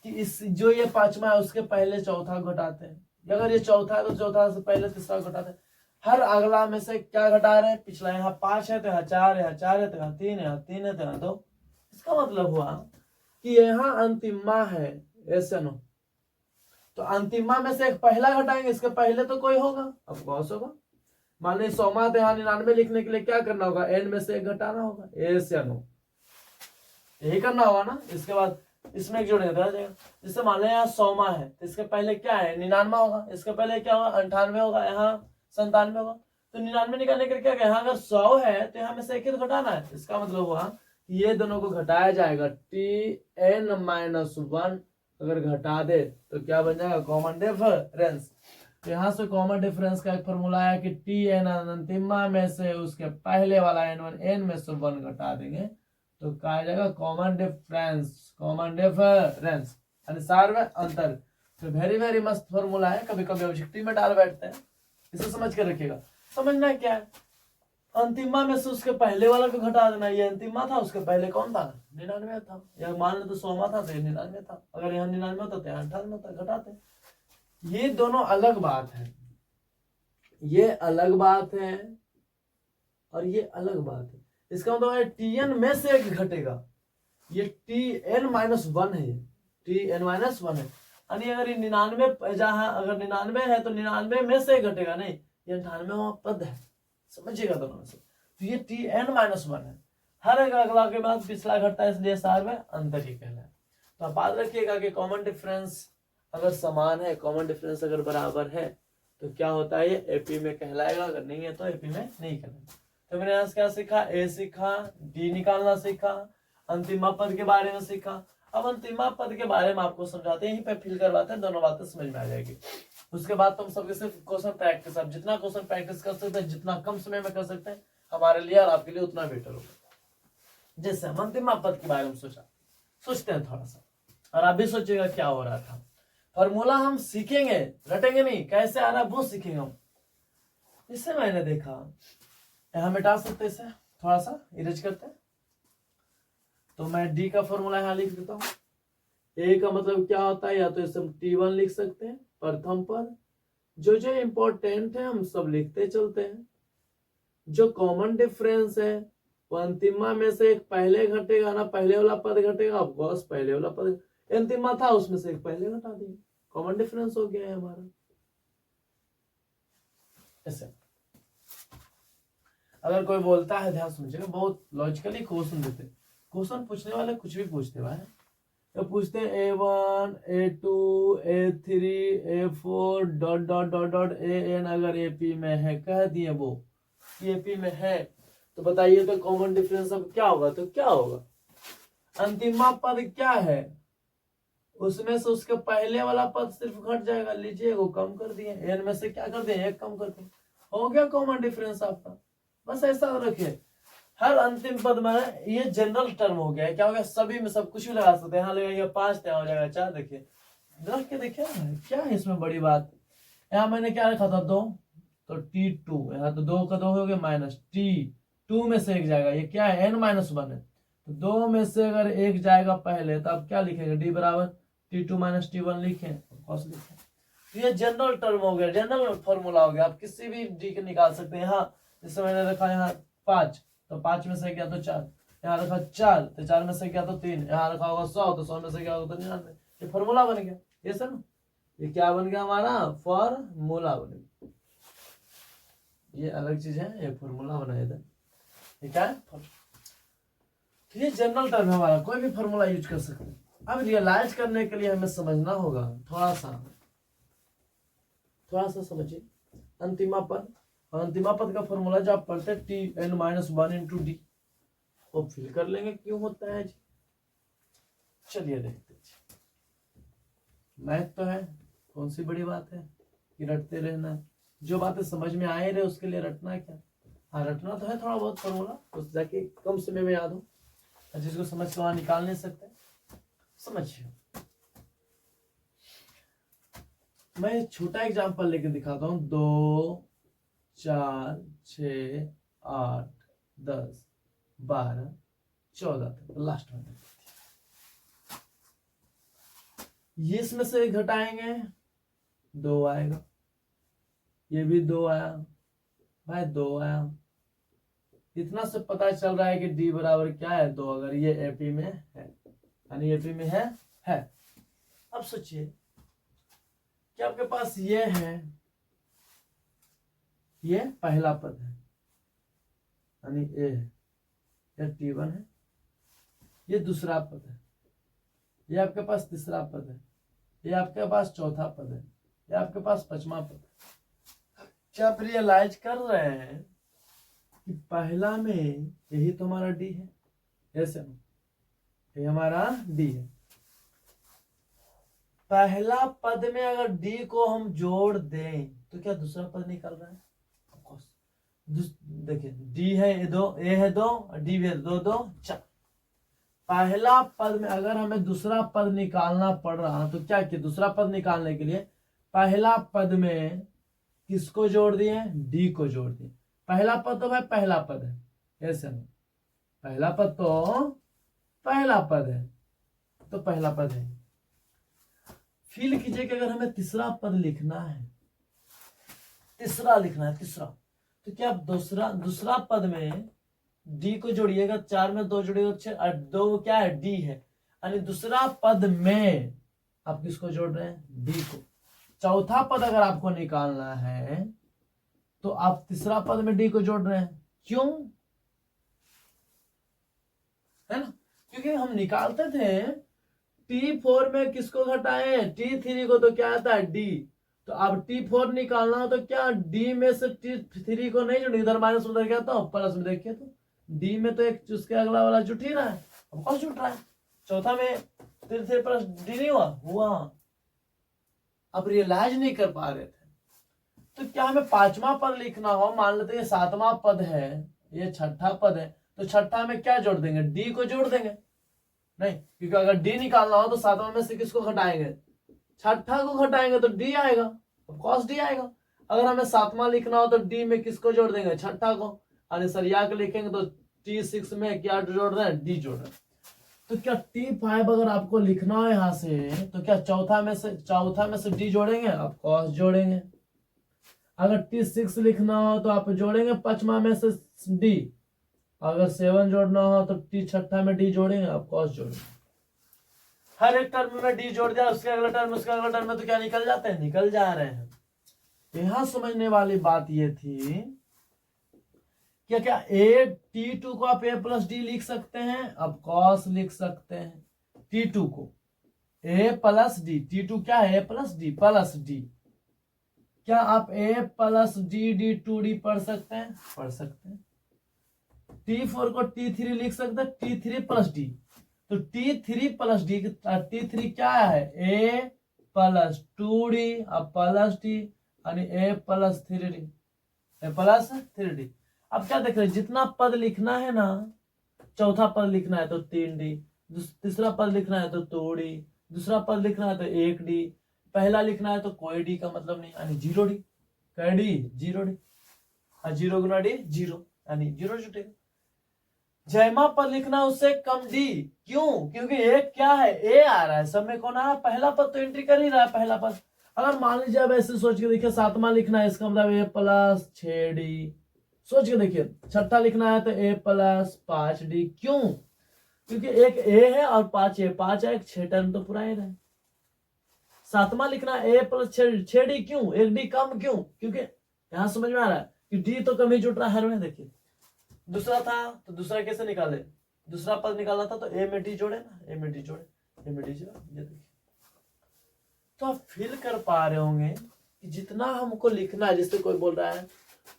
Speaker 1: कि इस जो ये पांचवा है उसके पहले चौथा घटाते हैं, अगर ये चौथा है तो चौथा से पहले तीसरा घटाते हैं, हर अगला में से क्या घटा रहे हैं, पिछला। यहाँ 5 है तो यहाँ 4 है, यहाँ 4 है तो यहाँ 3 है, यहाँ 3 है तो यहाँ 2। इसका मतलब हुआ कि यहाँ अंतिमा है, ऐसे नो, तो अंतिमा में से एक पहला घटाएंगे, इसके पहले तो कोई होगा, अब कौन होगा, मान ली 100 तो यहाँ 99 लिखने के लिए क्या करना होगा, एन में से एक घटाना होगा, ऐसे नो, यही करना होगा ना। इसके बाद इसमें एक जोड़ेंगे तो जाएगा, जैसे मान लो यहाँ 100 है तो इसके पहले क्या है, 99 होगा, इसके पहले क्या होगा, 98 होगा, यहाँ 97 होगा। तो 99 निकालने के लिए क्या, यहाँ अगर 100 है तो यहाँ में से एक ही तो घटाना है। इसका मतलब हुआ ये दोनों को घटाया जाएगा, Tn-1 अगर घटा दे तो क्या बन जाएगा, कॉमन डिफरेंस। तो यहाँ से कॉमन डिफरेंस का एक फॉर्मूला आया कि Tn अंतिमा में से उसके पहले वाला n1 n में से 1 घटा देंगे तो क्या आ जाएगा, कॉमन डिफरेंस, कॉमन डिफरेंस यानी सार्वय अंतर। तो वेरी वेरी मस्त फॉर्मूला है, कभी कभी ऑब्जेक्टिव में डाल बैठते हैं, इसे समझ के रखिएगा। समझना क्या है, अंतिमा में से उसके पहले वाला को घटा देना, ये अंतिमा था, उसके पहले कौन था, 99 था, या मान लो तो 100 था तो 99 था, अगर यहाँ 99 होता तो यहाँ 98 था, घटाते। ये दोनों अलग बात है, ये अलग बात है और ये अलग बात है। इसका मतलब है Tn में से एक घटेगा, ये Tn-1 है, Tn-1 है, यानी अगर ये 99 जहां अगर 99 है तो 99 में से घटेगा, नहीं ये 98वां पद है, समझिएगा दोनों में से। तो ये Tn-1 है, हर एक अगला के बाद पिछला घटता है, इसलिए सार्वय अंतर ही कहना है। तो आप याद रखिएगा कि कॉमन डिफरेंस अगर समान है, कॉमन डिफरेंस अगर बराबर है तो क्या होता है, ये एपी में कहलाएगा, अगर नहीं है तो एपी में नहीं कहलाएगा। तो मैंने यहाँ से क्या सीखा, ए सीखा, डी निकालना सीखा, अंतिमा पद के बारे में सीखा। अब अंतिमा पद के बारे में आपको समझाते हैं, यहीं पे फिल करवाते हैं, दोनों बातें समझ में आ जाएगी। उसके बाद तुम सबके सिर्फ क्वेश्चन प्रैक्टिस, अब जितना क्वेश्चन प्रैक्टिस कर सकते हैं, जितना कम समय में कर सकते हैं, हमारे लिए और आपके लिए उतना बेटर होगा। जैसे हम अंतिमा पद के बारे में सोचते हैं थोड़ा सा, और आप भी सोचिएगा क्या हो रहा था। फॉर्मूला हम सीखेंगे, रटेंगे नहीं, कैसे आ रहा है वो सीखेंगे हम। इससे मैंने देखा, यहां मिटा सकते हैं, इसे थोड़ा सा इरेज करते हैं। तो मैं डी का फॉर्मूला यहां लिख देता हूं। ए का मतलब क्या होता है, या तो इसे हम T1 लिख सकते हैं प्रथम पद। जो जो इंपॉर्टेंट है हम सब लिखते चलते हैं। जो कॉमन डिफरेंस है वो अंतिमा में से एक पहले घटेगा ना, पहले वाला पद घटेगा, ऑफकोर्स पहले वाला पद अंतिमा था उसमें से एक पहले घटा देंगे, कॉमन डिफरेंस हो गया है हमारा। ऐसे अगर कोई बोलता है, ध्यान समझिएगा, बहुत लॉजिकली क्वेश्चन देते, क्वेश्चन पूछने वाले कुछ भी पूछते भाई, तो पूछते हैं A1 A2 A3 A4 dot dot dot dot AN अगर AP में है, कह दिए वो AP में है, तो बताइए तो कॉमन डिफरेंस अब क्या होगा, तो क्या होगा, अंतिमा पद क्या है उसमें से उसके पहले वाला पद सिर्फ घट जाएगा, लीजिए वो कम कर दिए, n में से क्या कर दिए, एक कम कर दिए, हो गया कॉमन डिफरेंस आपका। बस ऐसा रखिए, हर अंतिम पद में ये जनरल टर्म हो गया, क्या हो गया, सभी में सब कुछ भी लगा सकते हैं, यहाँ लगेगा 5 यहाँ हो जाएगा 4, देखिए रख के देखिए क्या है इसमें बड़ी बात। यहाँ मैंने क्या रखा था 2, तो T2, यहाँ तो 2 का 2 हो गया माइनस T2 में से एक जाएगा, ये क्या है n-1 है, तो 2 में से अगर एक जाएगा पहले तो अब क्या लिखेंगे, D बराबर T2 माइनस T1 लिखें, तो ये जनरल टर्म हो गया, जनरल फॉर्मूला हो गया, आप किसी भी डी के निकाल सकते हैं। यहाँ जैसे मैंने रखा यहाँ 5, तो 5 में से क्या तो 4, यहाँ रखा 4, तो 4 में से क्या तो 3, यहाँ रखा होगा 100, तो 100 में से क्या होगा तो 99, ये फॉर्मूला बन गया। ये सर ये क्या बन गया हमारा, फॉर्मूला बन गया, ये अलग चीज है, ये फॉर्मूला बनाया था, ये क्या है, ये जनरल टर्म है हमारा, कोई भी फॉर्मूला यूज कर सकते हैं। अब रियलाइज करने के लिए हमें समझना होगा, थोड़ा सा समझिए अंतिमा पद, और अंतिमा पद का फॉर्मूला जो आप पढ़ते हैं Tn-1 इंटू डी, वो फिल कर लेंगे क्यों होता है जी। चलिए देखते हैं, मैथ तो है, कौन सी बड़ी बात है कि रटते रहना है, जो बातें समझ में आए रहे उसके लिए रटना है क्या, हाँ रटना तो है थोड़ा बहुत फॉर्मूला, उस जाके कम समय में याद हो, जिसको समझ के वहां निकाल नहीं सकते, समझिए। मैं एक छोटा एग्जांपल लेके दिखाता हूं, 2 4 6 8 10 12 14 तक लास्ट में ये इसमें से घटाएंगे 2 आएगा, ये भी 2 आया भाई, 2 आया, इतना से पता चल रहा है कि डी बराबर क्या है 2, अगर ये एपी में है, यानी एपी में है। अब सोचिए कि आपके पास ये है, ये पहला पद है यानी ए है, ये T1 है, ये दूसरा पद है, ये आपके पास तीसरा पद है, ये आपके पास चौथा पद है, ये आपके पास पांचवा पद है। क्या आप रियलाइज कर रहे हैं कि पहला में यही तो हमारा डी है, ऐसे ये हमारा डी है, पहला पद में अगर डी को हम जोड़ दें तो क्या दूसरा पद निकल रहा है, देखिए डी है ये 2, ए है 2 और डी भी है 2 2 4, पहला पद में अगर हमें दूसरा पद निकालना पड़ रहा तो क्या किया, दूसरा पद निकालने के लिए पहला पद में किसको जोड़ दिए, डी को जोड़ दिए, पहला पद तो भाई पहला पद है, ऐसे नहीं, पहला पद तो पहला पद है, तो पहला पद है। फील कीजिए कि अगर हमें तीसरा पद लिखना है, तीसरा तो क्या आप दूसरा पद में डी को जोड़िएगा, 4 में 2 जोड़िएगा 6, 2 क्या है डी है, यानी दूसरा पद में आप किसको जोड़ रहे हैं, डी को। चौथा पद अगर आपको निकालना है तो आप तीसरा पद में डी को जोड़ रहे हैं, क्यों, है ना, क्योंकि हम निकालते थे T4 में किसको घटाए, T3 को, तो क्या आता है डी, तो अब T4 निकालना हो तो क्या डी में से T3 को नहीं जोड़े, इधर माइनस उधर क्या था प्लस में, देखिए तो डी में तो एक उसके अगला वाला जुट ही रहा है, अब कौन जुट रहा है, चौथा में 3 प्लस डी नहीं हुआ, अब रियलाइज नहीं कर पा रहे थे। तो क्या हमें पांचवा पद लिखना हो, मान लेते हैं 7वां पद है, ये 6ठा पद है, तो 6ठा में क्या जोड़ देंगे, डी को जोड़ देंगे, नहीं, क्योंकि अगर डी निकालना हो तो 7वां में से किसको घटाएंगे, छठा को घटाएंगे तो डी आएगा, कॉस डी आएगा। अगर हमें सातवां लिखना हो तो डी में किसको जोड़ देंगे, छठा को। यानी सरिया के लिखेंगे तो T6 में क्या जोड़ रहे हैं, डी जोड़ रहे हैं। तो क्या T5 अगर आपको लिखना हो यहां से तो क्या चौथा में से डी जोड़ेंगे, आप कॉस जोड़ेंगे। अगर T6 लिखना हो तो आप जोड़ेंगे पांचवा में से डी। अगर 7 जोड़ना हो तो टी छठा में डी जोड़ेंगे, आप कॉस जोड़ेंगे। हर एक टर्म में डी जोड़ दिया, उसके अगले टर्म उसके अगले टर्म में तो क्या निकल जाते हैं, निकल जा रहे हैं। यहां समझने वाली बात ये थी क्या क्या T2 को आप a प्लस डी लिख सकते हैं, आप कॉस लिख सकते हैं। T2 को a प्लस डी, T2 क्या है, a plus D plus D. क्या आप a plus D D to D पढ़ सकते हैं, पढ़ सकते हैं। T4 को T3 लिख सकते हैं, T3 प्लस डी। तो T3 प्लस डी, T3 क्या है, a plus two D plus D यानी a plus three D, a plus three D. अब क्या देख रहे हैं, जितना पद लिखना है ना, चौथा पद लिखना है तो 3D, तीसरा पद लिखना है तो 2D, दूसरा पद लिखना है तो 1D, पहला लिखना है तो कोई डी का मतलब नहीं यानी 0D, कै डी 0D, 0 गुना डी 0 यानी 0 जुटेगा। जयमा पद लिखना है उससे कम डी, क्यों, क्योंकि एक क्या है, ए आ रहा है, सब में कौन आ रहा है, पहला पद तो एंट्री कर ही रहा है, पहला पद। अगर मान लीजिए अब ऐसे सोच के देखिए, सातवां लिखना है इसका मतलब a प्लस 6D, सोच के देखिए। छठा लिखना है तो a प्लस 5D, क्यों, क्योंकि एक a है और 5 है, 5 है, 6 टर्म तो पूरा ही रहे। सातवां लिखना है a प्लस 6D, क्यों, एक डी कम, क्यों, क्योंकि यहां समझ में आ रहा है कि डी तो कम ही जुट रहा है हर में। देखिए दूसरा था तो दूसरा कैसे निकाले, दूसरा पद निकालना था तो a में डी जोड़े ना, a में डी जोड़े, a में डी जोड़े। ये देखिए तो आप फील कर पा रहे होंगे कि जितना हमको लिखना है, जिससे कोई बोल रहा है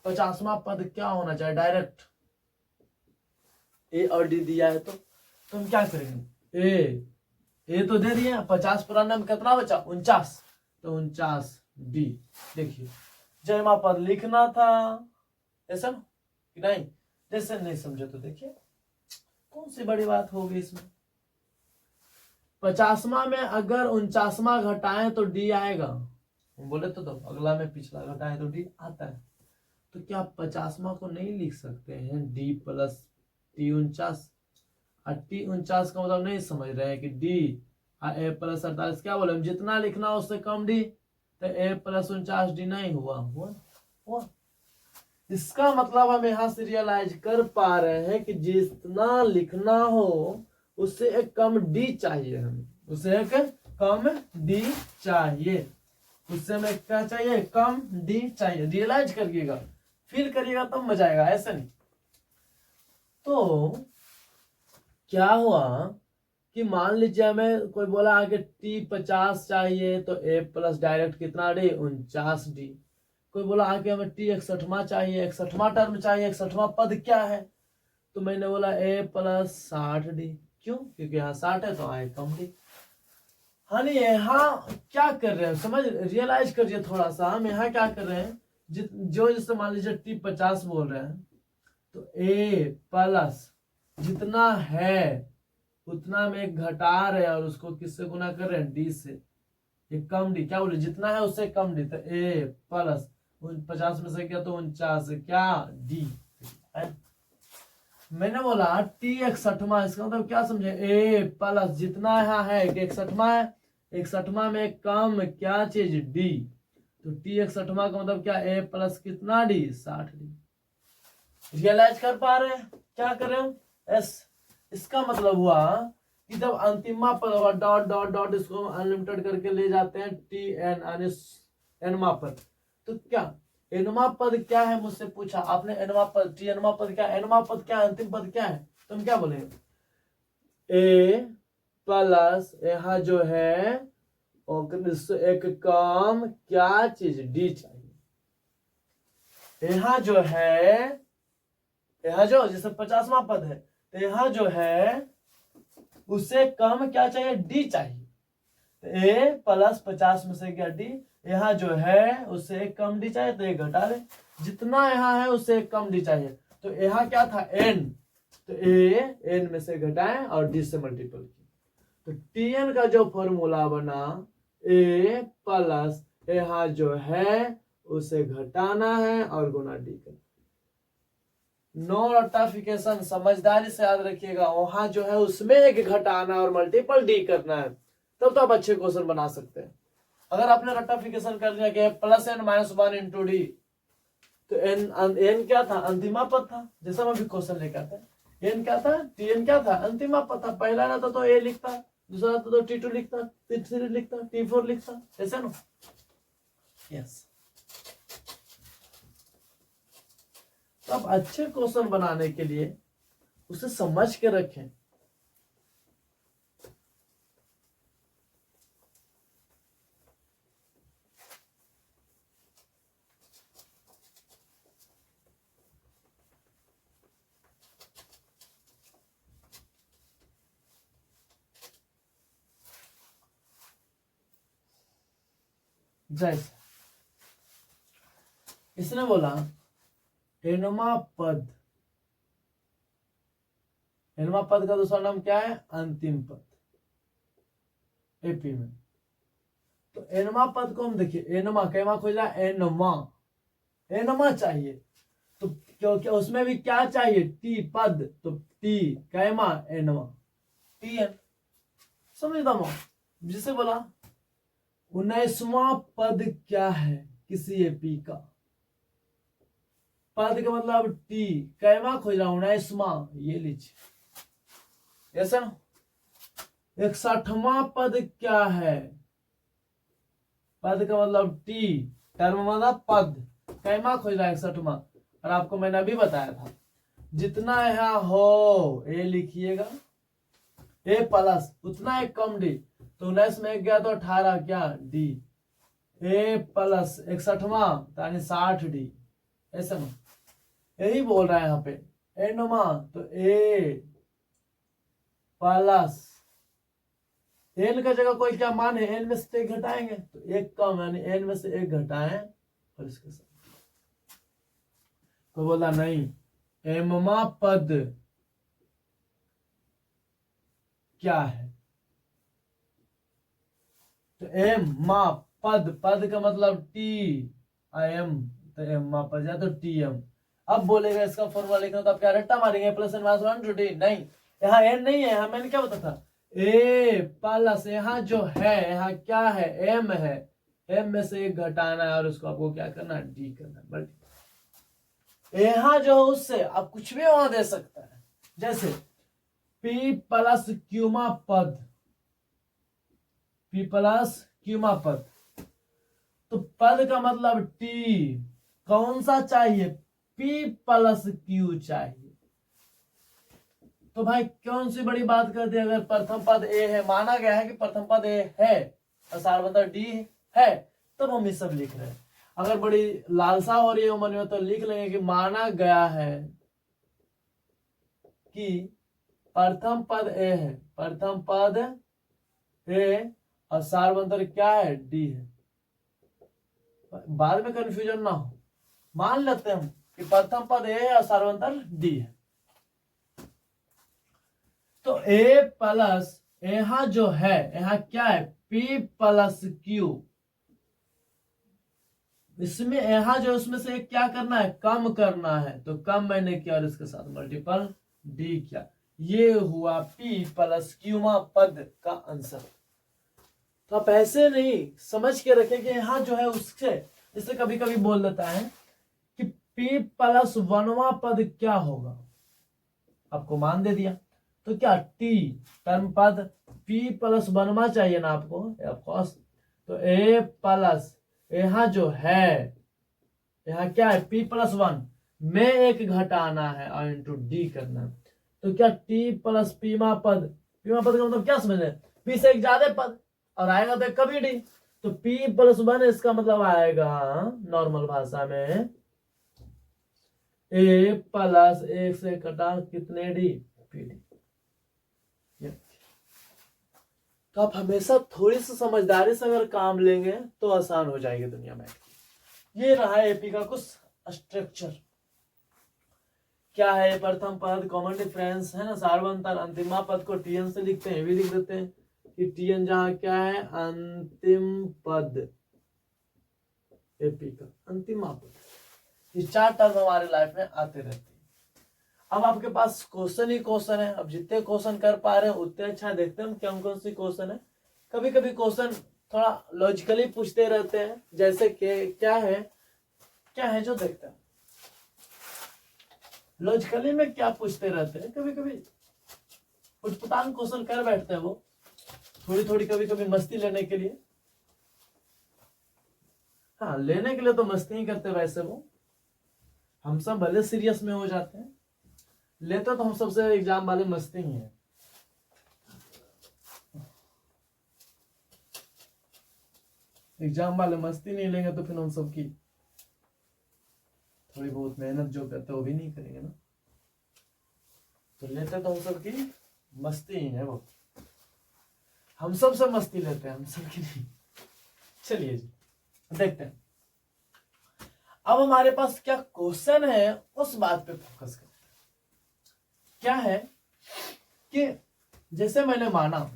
Speaker 1: 50वां पद क्या होना चाहिए, डायरेक्ट ए और डी दिया है तो हम क्या करेंगे, ए तो दे दिए, 50 पुराना में कितना बचा, 49, तो 49D। देखिए जयमा पद लिखना था, ऐसा ना कि नहीं, जैसे नहीं समझे तो देखिए कौन सी बड़ी बात होगी इसमें। 50वां में अगर 49वां घटाएं तो डी आएगा, बोले तो अगला में पिछला घटाएं तो डी आता है। तो क्या 50वां को नहीं लिख सकते हैं डी प्लस T49, और T49 का मतलब नहीं समझ रहे हैं कि डी a प्लस 48, क्या बोले, जितना लिखना हो उससे कम डी, तो a प्लस 49D नहीं हुआ। इसका मतलब हम यहां से रियलाइज कर पा रहे हैं कि जितना लिखना हो उससे एक कम डी चाहिए, हमें उससे एक कम डी चाहिए, उससे हमें क्या चाहिए, कम डी चाहिए। रियलाइज करिएगा, फील करिएगा तब मजा आएगा, ऐसा नहीं। तो क्या हुआ कि मान लीजिए हमें कोई बोला आगे T50 चाहिए तो a प्लस डायरेक्ट कितना डी, 49D। कोई बोला आगे हमें T61वां चाहिए, 61वां टर्म चाहिए, 61वां पद क्या है, तो मैंने बोला a प्लस 60D, क्यों, क्योंकि यहाँ 60 है तो आए कम डी। हम यहाँ क्या कर रहे हैं, समझ रियलाइज करिए थोड़ा सा, हम यहाँ क्या कर रहे हैं, जो जैसे मान लीजिए T50 बोल रहे हैं तो a प्लस जितना है उतना में घटा रहे हैं और उसको किससे गुना कर रहे हैं, डी से, ये कम डी, क्या बोले, जितना है उससे कम डी, तो a प्लस 50 में से क्या तो 49 क्या डी। मैंने बोला T61वां, इसका मतलब क्या समझे, a प्लस जितना यहाँ है 61वां है, 61वां में कम क्या चीज, डी, तो T61वां का मतलब क्या, a प्लस कितना डी, 60D। रियलाइज कर पा रहे हैं क्या कर रहे हो, एस। इसका मतलब हुआ कि जब अंतिमा पद होगा डॉट डॉट डॉट, इसको अनलिमिटेड करके ले जाते हैं Tn यानी एनवा पद, तो क्या एनवा पद क्या है, मुझसे पूछा आपने, एनवा पद, Tnवा पद क्या, एनवा पद क्या, अंतिम पद क्या है, तुम क्या बोलेंगे, a प्लस यहाँ जो है एक कम क्या चीज, डी चाहिए। यहाँ जो है, यहाँ जो जैसे 50वां पद है तो यहाँ जो है उससे कम क्या चाहिए, डी चाहिए, तो a प्लस 50 में से क्या डी, यहाँ जो है उससे एक कम डी चाहिए तो ये घटा दे, जितना यहाँ है उससे एक कम डी चाहिए, तो यहाँ क्या था n, तो a n में से घटाएं और d से मल्टीपल किया, तो Tn का जो फॉर्मूला बना ए प्लस यहाँ जो है उसे घटाना है और गुना डी करना। नो रट्टाफिकेशन, समझदारी से याद रखिएगा, वहां जो है उसमें एक घटाना और मल्टीपल डी करना है, तब तो आप अच्छे क्वेश्चन बना सकते हैं। अगर आपने रट्टाफिकेशन कर लिया कि plus N minus one into D, तो एन क्या था, अंतिमा पद था। जैसा हम अभी क्वेश्चन लेकर आते हैं, एन क्या था, टी एन क्या था, अंतिमा पद था। पहला रहता तो ए लिखता, दूसरा रहता तो टी टू लिखता, टी3 लिखता, टी4 लिखता, ऐसा ना। यस, तो आप अच्छे क्वेश्चन बनाने के लिए उसे समझ के रखें। जैसे इसने बोला एनवा पद, एनवा पद का दूसरा नाम क्या है, अंतिम पद एपी में। तो एनवा पद को हम देखिए, एनमा कैमा खोजा, एनमा, एनमा चाहिए, तो क्योंकि उसमें भी क्या चाहिए, टी पद, तो टी कैमा एनमा, टी एन, समझता हूं। जिसे बोला 19वां पद क्या है किसी एपी का, पद का मतलब टी, कैमा खोज रहा हूं 19वां, ये लीजिए ऐसा ना। 61वां पद क्या है, पद का मतलब टी, टर्म मतलब पद, कैमा खोज रहा है 61वां। और आपको मैंने अभी बताया था, जितना यहाँ हो ए लिखिएगा, ए प्लस उतना एक कम डी, तो 19 में एक गया तो 18 क्या डी, ए प्लस 61वां यानी 60 डी, ऐसा ना। यही बोल रहा है यहाँ पे एनमा, तो ए प्लस एन का जगह कोई क्या मान है, एन में से एक घटाएंगे तो एक कम, यानी एन में से एक घटाएं और इसके साथ तो बोला नहीं, एममा पद क्या है, तो एम मा पद, पद का मतलब टी आई एम, तो एम मा पद या तो टी एम। अब बोलेगा इसका फॉर्मूला लिखना, तो आप क्या रट्टा मारेंगे, plus N minus one to D, नहीं, यहाँ एन नहीं है, यहाँ मैंने क्या बताया था, ए प्लस यहाँ जो है, यहाँ क्या है, एम है, एम में से एक घटाना है और उसको आपको क्या करना है, डी करना है, मल्टीप्लाई। यहाँ जो है उससे आप कुछ भी वहां दे सकता है, जैसे पी प्लस क्यूमा पद, पी प्लस क्यूमा पद, तो पद का मतलब टी, कौन सा चाहिए, पी प्लस क्यू चाहिए। तो भाई कौन सी बड़ी बात करते हैं, अगर प्रथम पद ए है, माना गया है कि प्रथम पद ए है और सारवंतर डी है, तब हम ये सब लिख रहे हैं। अगर बड़ी लालसा हो रही है मन में, तो लिख लेंगे कि माना गया है कि प्रथम पद ए है, प्रथम पद ए और सारवंतर क्या है, डी है। बाद में कंफ्यूजन ना हो, मान लेते हैं हम कि प्रथम पद ए है और सारवंतर डी है। तो ए प्लस यहां जो है, यहां क्या है, पी प्लस क्यू, इसमें यहां जो उसमें से क्या करना है, कम करना है, तो कम मैंने किया और इसके साथ मल्टीपल डी किया, ये हुआ पी प्लस क्यूमा पद का आंसर। तो आप ऐसे नहीं, समझ के रखें कि यहाँ जो है उससे, जैसे कभी कभी बोल देता है कि पी प्लस वनवा पद क्या होगा, आपको मान दे दिया, तो क्या टी टर्म पद, पी प्लस वनवा चाहिए ना आपको, ऑफकोर्स, तो ए प्लस यहाँ जो है, यहाँ क्या है, पी प्लस वन में एक घटाना है और इंटू डी करना है, तो क्या टी प्लस पीमा पद, पीमा पद का मतलब क्या समझ रहे, पी से एक ज्यादा पद और आएगा तो कभी डी, तो पी प्लस वन इसका मतलब आएगा नॉर्मल भाषा में ए प्लस एक से कटा कितने डी, पी डी। तो आप हमेशा थोड़ी सी समझदारी से अगर काम लेंगे तो आसान हो जाएगी दुनिया में। ये रहा एपी का कुछ स्ट्रक्चर, क्या है, प्रथम पद, कॉमन डिफरेंस है ना, सार्वंतर, अंतिमा पद को टीएन से लिखते हैं, भी लिख देते हैं, कि टीएन जहां क्या है, अंतिम पद, एपी का अंतिम पद। ये 4 टर्म हमारे लाइफ में आते रहते हैं। अब आपके पास क्वेश्चन ही क्वेश्चन है, अब जितने क्वेश्चन कर पा रहे हैं उतने अच्छा। देखते हैं कौन कौन सी क्वेश्चन है। कभी कभी क्वेश्चन थोड़ा लॉजिकली पूछते रहते हैं, जैसे कि क्या है जो देखते हैं लॉजिकली में क्या पूछते रहते हैं। कभी कभी उठपटांग क्वेश्चन कर बैठते हैं वो, थोड़ी थोड़ी कभी कभी मस्ती लेने के लिए। हाँ, लेने के लिए तो मस्ती ही करते वैसे वो, हम सब भले सीरियस में हो जाते हैं, लेते तो हम सबसे एग्जाम वाले मस्ती ही है। एग्जाम वाले मस्ती नहीं लेंगे तो फिर हम सबकी थोड़ी बहुत मेहनत जो करते हैं वो भी नहीं करेंगे ना। तो लेते तो हम सबकी मस्ती ही है वो, हम सबसे मस्ती लेते हैं, हम सबकी नहीं। चलिए जी देखते हैं। अब हमारे पास क्या क्वेश्चन है उस बात पे फोकस करते हैं। क्या है कि जैसे मैंने माना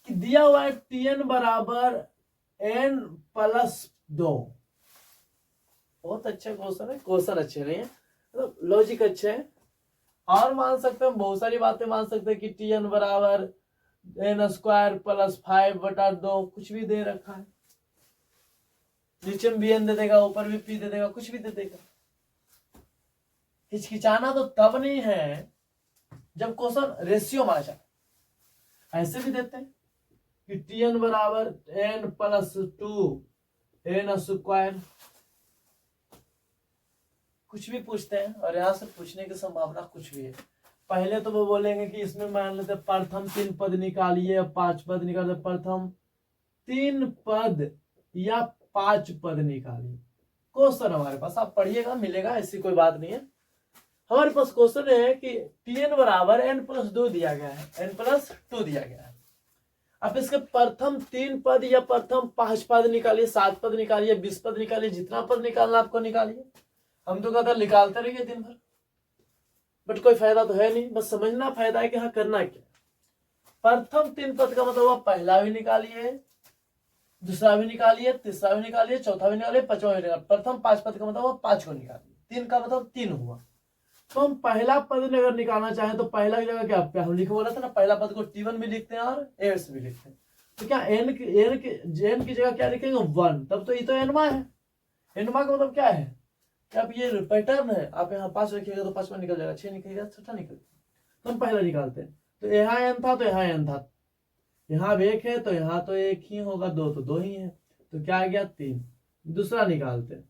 Speaker 1: कि दिया हुआ है टीएन बराबर n प्लस 2। बहुत अच्छे क्वेश्चन है, क्वेश्चन अच्छे नहीं है, मतलब लॉजिक अच्छे है। और मान सकते हैं, बहुत सारी बातें मान सकते हैं कि टीएन बराबर n स्क्वायर प्लस 5/2, कुछ भी दे रखा है। नीचे में भी n दे देगा, ऊपर भी p दे देगा, कुछ भी दे देगा। हिचकिचाना तो तब नहीं है जब क्वेश्चन रेशियो में आ जाए। ऐसे भी देते हैं कि टीएन बराबर n प्लस 2 n स्क्वायर, कुछ भी पूछते हैं। और यहां से पूछने की संभावना कुछ भी है। पहले तो वो बोलेंगे कि इसमें मान लेते प्रथम 3 पद निकालिए, 5 पद निकालिए, प्रथम 3 पद या 5 पद निकालिए। क्वेश्चन हमारे पास आप पढ़िएगा, मिलेगा, ऐसी कोई बात नहीं है। हमारे पास क्वेश्चन है कि टीएन बराबर n प्लस 2 दिया गया है, n प्लस 2 दिया गया है। अब इसके प्रथम 3 पद या प्रथम 5 पद निकालिए, 7 पद निकालिए, 20 पद निकालिए, जितना पद निकालना आपको निकालिए। हम तो कहते निकालते रहिए दिन भर, बट कोई फायदा तो है नहीं। बस समझना फायदा है कि हाँ करना क्या। प्रथम 3 पद का मतलब पहला भी निकालिए, दूसरा भी निकालिए, तीसरा भी निकालिए, चौथा भी निकालिए, पांचवा भी निकालिए। प्रथम 5 पद का मतलब 5 को निकालिए, 3 का मतलब 3 हुआ। तो हम पहला पद अगर निकालना चाहें तो पहला की जगह क्या हम लिखे बोला था ना, पहला पद को T1 भी लिखते हैं और एस भी लिखते हैं। तो क्या n की जगह क्या लिखेंगे 1, तब तो ये तो एनमा है। एनमा का मतलब क्या है कि अब ये पैटर्न है, आप यहाँ 5 रखिएगा तो 5वां निकल जाएगा, 6 निकलेगा, 6 निकलेगा। तो हम पहला निकालते हैं। तो यहाँ n था तो यहाँ n था, यहाँ 1 है तो यहाँ तो 1 ही होगा, 2 तो 2 ही है, तो क्या आ गया 3। दूसरा निकालते हैं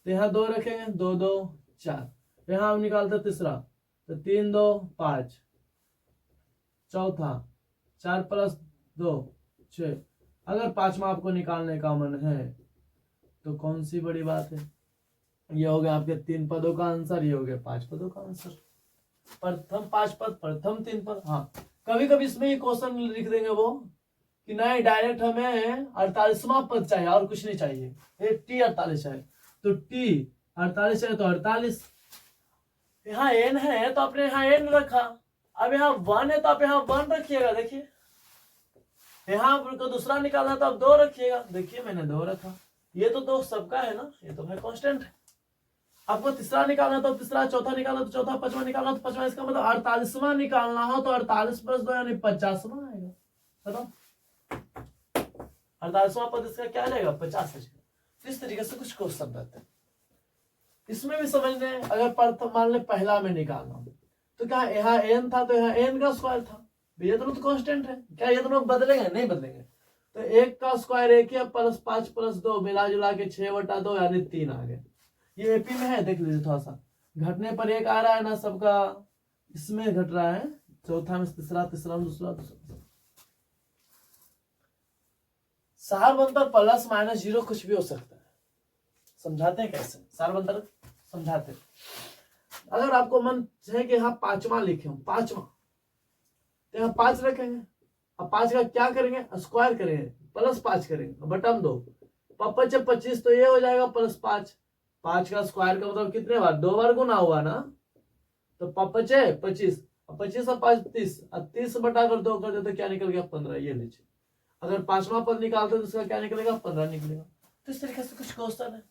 Speaker 1: तो यहाँ 2 रखेंगे, 2 2 4। यहाँ हम निकालते तीसरा तो 3 2 5। चौथा 4 प्लस 2 6। अगर 5वां आपको निकालने का मन है तो कौन सी बड़ी बात है। ये हो गया आपके 3 पदों का आंसर, ये हो गया 5 पदों का आंसर। प्रथम 5 पद, प्रथम 3 पद। हाँ, कभी कभी इसमें ये क्वेश्चन लिख देंगे वो कि नहीं डायरेक्ट हमें 48वां पद चाहिए और कुछ नहीं चाहिए, ये T48 चाहिए। तो T48 चाहिए तो 48। यहाँ n है तो आपने यहाँ n रखा। अब यहाँ 1 है तो आप यहाँ 1 रखिएगा। देखिए यहाँ आपको दूसरा निकालना तो आप 2 रखिएगा। देखिए मैंने 2 रखा। ये तो 2 सबका है ना, ये तो भाई कांस्टेंट है। आपको तीसरा निकालना तो तीसरा, चौथा निकालना तो चौथा, 5वां निकालना तो 5वां। इसका मतलब 48वां निकालना हो तो 48 प्लस 2 यानी 50वां आएगा। बताओ 48वां पद इसका क्या आएगा 50 है। इस तरीके से कुछ क्वेश्चन रहते हैं। इसमें भी समझने, अगर प्रथम मान ले पहला में निकालना तो क्या यहाँ n था तो यहाँ n का स्क्वायर था। ये दोनों तो कांस्टेंट है, क्या ये दोनों बदलेंगे? नहीं बदलेंगे। तो 1 का स्क्वायर 1 है, प्लस 5 प्लस 2 मिला जुला के 6/2 यानी 3 आ गए। ये एपी में है, देख लीजिए थोड़ा सा घटने पर 1 आ रहा है ना सबका, इसमें घट रहा है। चौथा में तीसरा, तीसरा में दूसरा, सार बनतर प्लस माइनस 0 कुछ भी हो सकता है। समझाते हैं कैसे सार बनतर समझाते हैं। अगर आपको मन है कि यहाँ 5वां लिखे हूं, 5वां तो यहाँ 5 रखेंगे। अब 5 का क्या करेंगे, स्क्वायर करेंगे, प्लस 5 करेंगे, बटन 2 5 25 तो ये हो जाएगा प्लस 5। 5 का स्क्वायर का मतलब कितने बार, 2 बार गुना हुआ ना, तो 5 25। अब 25 और 5 30, अब 30 बटाकर 2 कर दे तो क्या निकल गया 15, ये लीजिए। अगर पांचवा पद निकालते तो इसका क्या निकलेगा 15 निकलेगा। तो इस तरीके से कुछ क्वेश्चन है।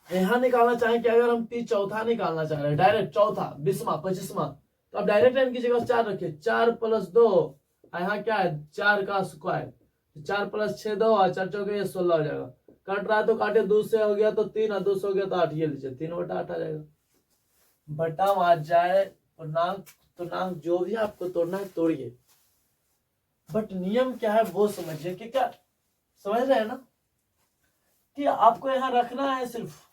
Speaker 1: यहां निकालना चाहें कि अगर हम चौथा निकालना चाह रहे हैं डायरेक्ट चौथा 20वां 25वां, तो अब डायरेक्ट n की जगह 4 रखिए, 4 + 2, यहाँ क्या है 4 का स्क्वायर, 4 + 6 2 और 4 चौके 16 हो जाएगा। कट रहा है तो काटे, 2 से हो गया तो 3 और 2 से हो गया तो 8, ये लीजिए 3/8 आ जाएगा। बटा आ जाए तो नाक जो भी आपको तोड़ना है तोड़िए, बट नियम क्या है वो समझिए। कि क्या समझ रहे हैं ना, कि आपको यहां रखना है सिर्फ।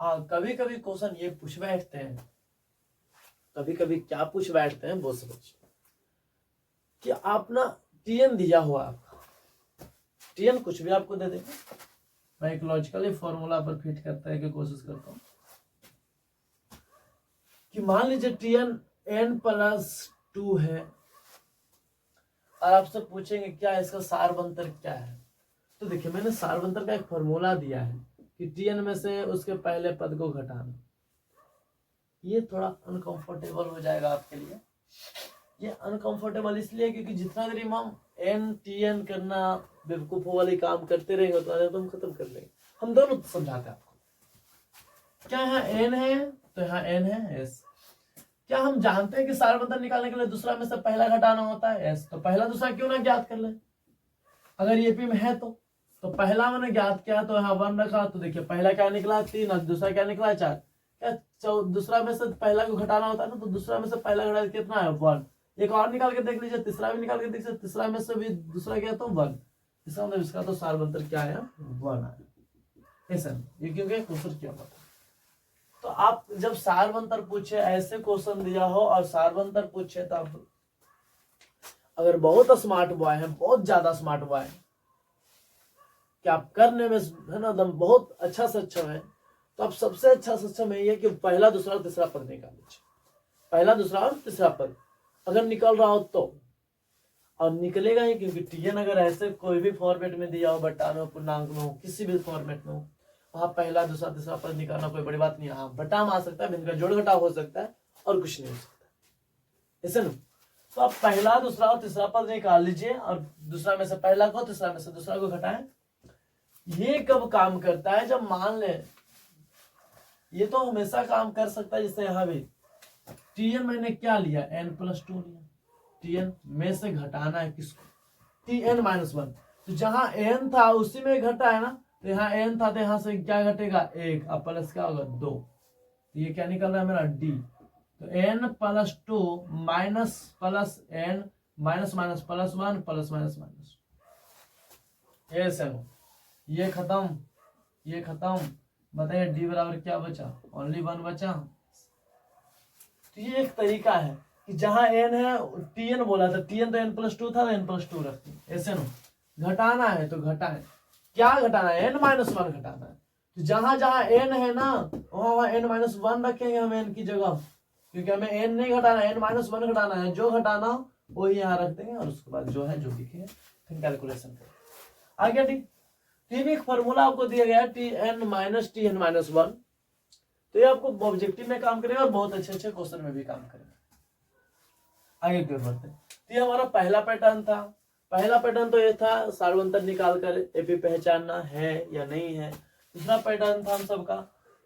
Speaker 1: हाँ, कभी कभी क्वेश्चन ये पूछ बैठते हैं, कभी कभी क्या पूछ बैठते हैं वो समझिए। कि आप ना टीएन दिया हुआ, आपका टीएन कुछ भी आपको दे देगा, मैं एक लॉजिकली फॉर्मूला पर फिट करता है कि कोशिश करता हूं कि मान लीजिए टीएन n+2 है और आपसे पूछेंगे क्या इसका सारबंतर क्या है। तो देखिए मैंने सारबंतर का एक फॉर्मूला दिया है कि टीएन में से उसके पहले पद को घटाना। ये थोड़ा अनकंफर्टेबल हो जाएगा आपके लिए। ये अनकंफर्टेबल इसलिए क्योंकि जितना देर हम एन टीएन करना बेवकूफों वाली काम करते रहेंगे तो हम खत्म कर लेंगे। हम दोनों समझाते हैं आपको। क्या यहाँ एन है तो यहाँ एन है एस। क्या हम जानते हैं कि सारबंतर निकालने के लिए दूसरा में से पहला घटाना होता है एस, तो पहला दूसरा क्यों ना ज्ञात कर ले। अगर ये पी में है तो पहला मैंने ज्ञात किया तो यहाँ 1 रखा, तो देखिए पहला क्या निकला 3 और दूसरा क्या निकला 4। क्या दूसरा में से पहला को घटाना होता है ना, तो दूसरा में से पहला घटा कितना है 1। एक और निकाल के देख लीजिए, तीसरा भी निकाल के देख लीजिए, तीसरा में से भी दूसरा क्या तो 1। इसका मतलब इसका तो सारबंतर क्या है 1 आया। ऐसा ये क्योंकि क्वेश्चन किया हुआ था। तो आप जब सारबंतर पूछे, ऐसे क्वेश्चन दिया हो और सारबंतर पूछे, तो आप अगर बहुत स्मार्ट बॉय है, बहुत ज्यादा स्मार्ट बॉय है, कि आप करने में है ना दम बहुत अच्छा से अच्छा है, तो आप सबसे अच्छा से अच्छा में ये कि पहला दूसरा और तीसरा पद निकाल लीजिए। पहला दूसरा और तीसरा पद अगर निकल रहा हो तो, और निकलेगा ही क्योंकि टीएन अगर ऐसे कोई भी फॉर्मेट में दिया हो, बटा में हो, पूर्णांक में हो, किसी भी फॉर्मेट में हो, वहां पहला दूसरा तीसरा पद निकालना कोई बड़ी बात नहीं है। हाँ बटा में आ सकता है, इनका जोड़ घटाव हो सकता है और कुछ नहीं हो सकता, ऐसे ना। तो आप पहला दूसरा और तीसरा पद निकाल लीजिए और दूसरा में से पहला को, तीसरा में से दूसरा को घटाएं। ये कब काम करता है, जब मान ले, ये तो हमेशा काम कर सकता है। जैसे यहाँ भी टीएन मैंने क्या लिया n+2 लिया, टीएन में से घटाना है किसको tn-1, तो जहां n था उसी में घटा है ना, तो यहाँ n था तो यहाँ से क्या घटेगा 1, अब प्लस क्या होगा 2, तो ये क्या निकल रहा है मेरा d। तो n+2 minus plus n minus minus plus 1 plus minus minus, ये खत्म, ये खत्म। बताइए डी बराबर क्या बचा, ओनली 1 बचा। तो ये एक तरीका है कि जहां n है, टीएन बोला था, टीएन तो n+2 था, n+2 रखते ऐसे ना। घटाना है तो घटाएं, क्या घटाना है n-1 घटाना है। तो जहां जहां n है ना वहां n-1 रखेंगे हम n की जगह, क्योंकि हमें n नहीं घटाना है, n-1 घटाना है। जो घटाना वो यहाँ रख देंगे और उसके बाद जो है जो दिखेगा फिर कैलकुलेशन करेंगे। आ गया ठीक। तो एक फॉर्मूला आपको दिया गया है tn-1, तो ये आपको ऑब्जेक्टिव में काम करेगा और बहुत अच्छे अच्छे क्वेश्चन में भी काम करेगा। आगे क्यों बढ़ते हैं। तो ये हमारा पहला पैटर्न था। पहला पैटर्न तो ये था सारबंतर निकाल कर एपी पहचानना है या नहीं है। दूसरा पैटर्न था हम सबका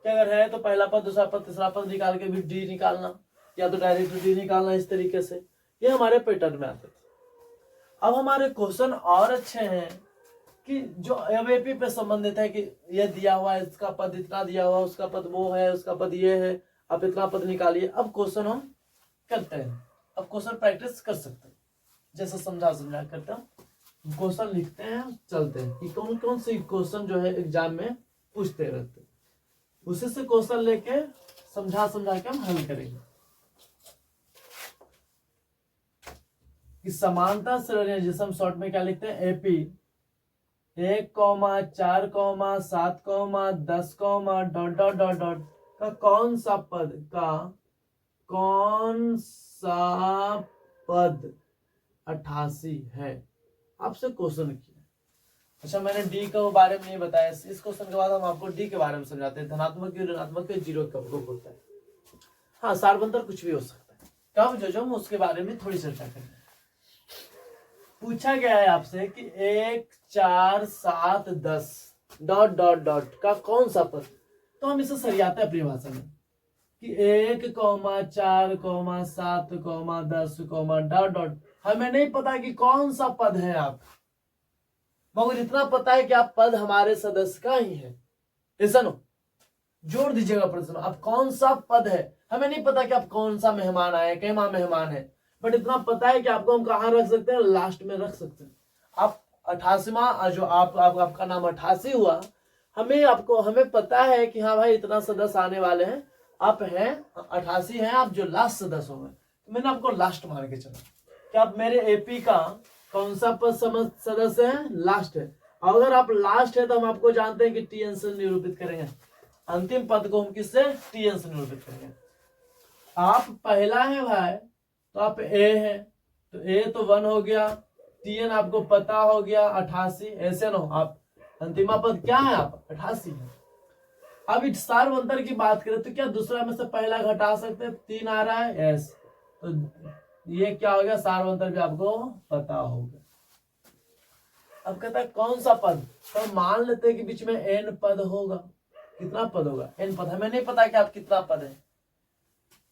Speaker 1: कि अगर है तो पहला पद दूसरा पद तीसरा पद निकाल के भी डी निकालना, या तो डायरेक्ट डी निकालना, इस तरीके से ये हमारे पैटर्न में आते थे। अब हमारे क्वेश्चन और अच्छे हैं कि जो एपी पे संबंधित है कि ये दिया हुआ है, इसका पद इतना दिया हुआ, उसका पद वो है, उसका पद ये है, आप इतना पद निकालिए। अब क्वेश्चन हम करते हैं, अब क्वेश्चन प्रैक्टिस कर सकते हैं, जैसे समझा करते हैं, क्वेश्चन लिखते हैं, चलते हैं कि कौन कौन से क्वेश्चन जो है एग्जाम में पूछते रहते हैं, उसी से क्वेश्चन लेके समझा के हम हल करेंगे। कि समानता श्रेणी, जिसे हम शॉर्ट में क्या लिखते हैं AP 1, 4, 7, 10, dot dot dot dot का कौन सा पद 88 है, आपसे क्वेश्चन किया। अच्छा मैंने डी के बारे में नहीं बताया, इस क्वेश्चन के बाद हम आपको डी के बारे में समझाते हैं, धनात्मक की ऋणात्मक के जीरो कब होता है। हाँ, सारवंतर कुछ भी हो सकता है। कब जो हम उसके बारे में थोड़ी चर्चा करेंगे। पूछा गया है आपसे कि 1, 4, 7, 10 डॉट डॉट डॉट का कौन सा पद, तो हम इसे सरियाते हैं अपनी भाषा में कि 1, 4, 7, 10, डॉट डॉट। हमें नहीं पता कि कौन सा पद है आप, मगर इतना पता है कि आप पद हमारे सदस्य का ही है। ऐसा नो जोड़ दीजिएगा प्रश्न, आप कौन सा पद है। हमें नहीं पता कि आप कौन सा मेहमान आए, कैमा मेहमान है, बट इतना पता है कि आपको हम कहाँ रख सकते हैं, लास्ट में रख सकते हैं। आप 88वां जो आपका नाम 88 हुआ, हमें पता है कि हाँ भाई इतना सदस्य आने वाले हैं, आप हैं 88 हैं, आप जो लास्ट सदस्य हो गए, तो मैंने आपको लास्ट मान के चला कि आप मेरे एपी का कौन सा पद सदस्य है, लास्ट है। अगर आप लास्ट है तो हम आपको जानते हैं कि टीएन से निरूपित करेंगे, अंतिम पद को हम किससे, टीएन से निरूपित करेंगे। आप पहला है भाई तो आप ए है, तो ए तो 1 हो गया, टीएन आपको पता हो गया 88, ऐसे ना आप अंतिमा पद क्या है, आप 88 है। अब इस सारवंतर की बात करें तो क्या दूसरा में से पहला घटा सकते हैं, 3 आ रहा है एस, तो ये क्या हो गया, सारवंतर भी आपको पता होगा। अब कहता है कौन सा पद, तो मान लेते हैं कि बीच में एन पद होगा। कितना पद होगा, एन पद। हमें नहीं पता कि आप कितना पद है,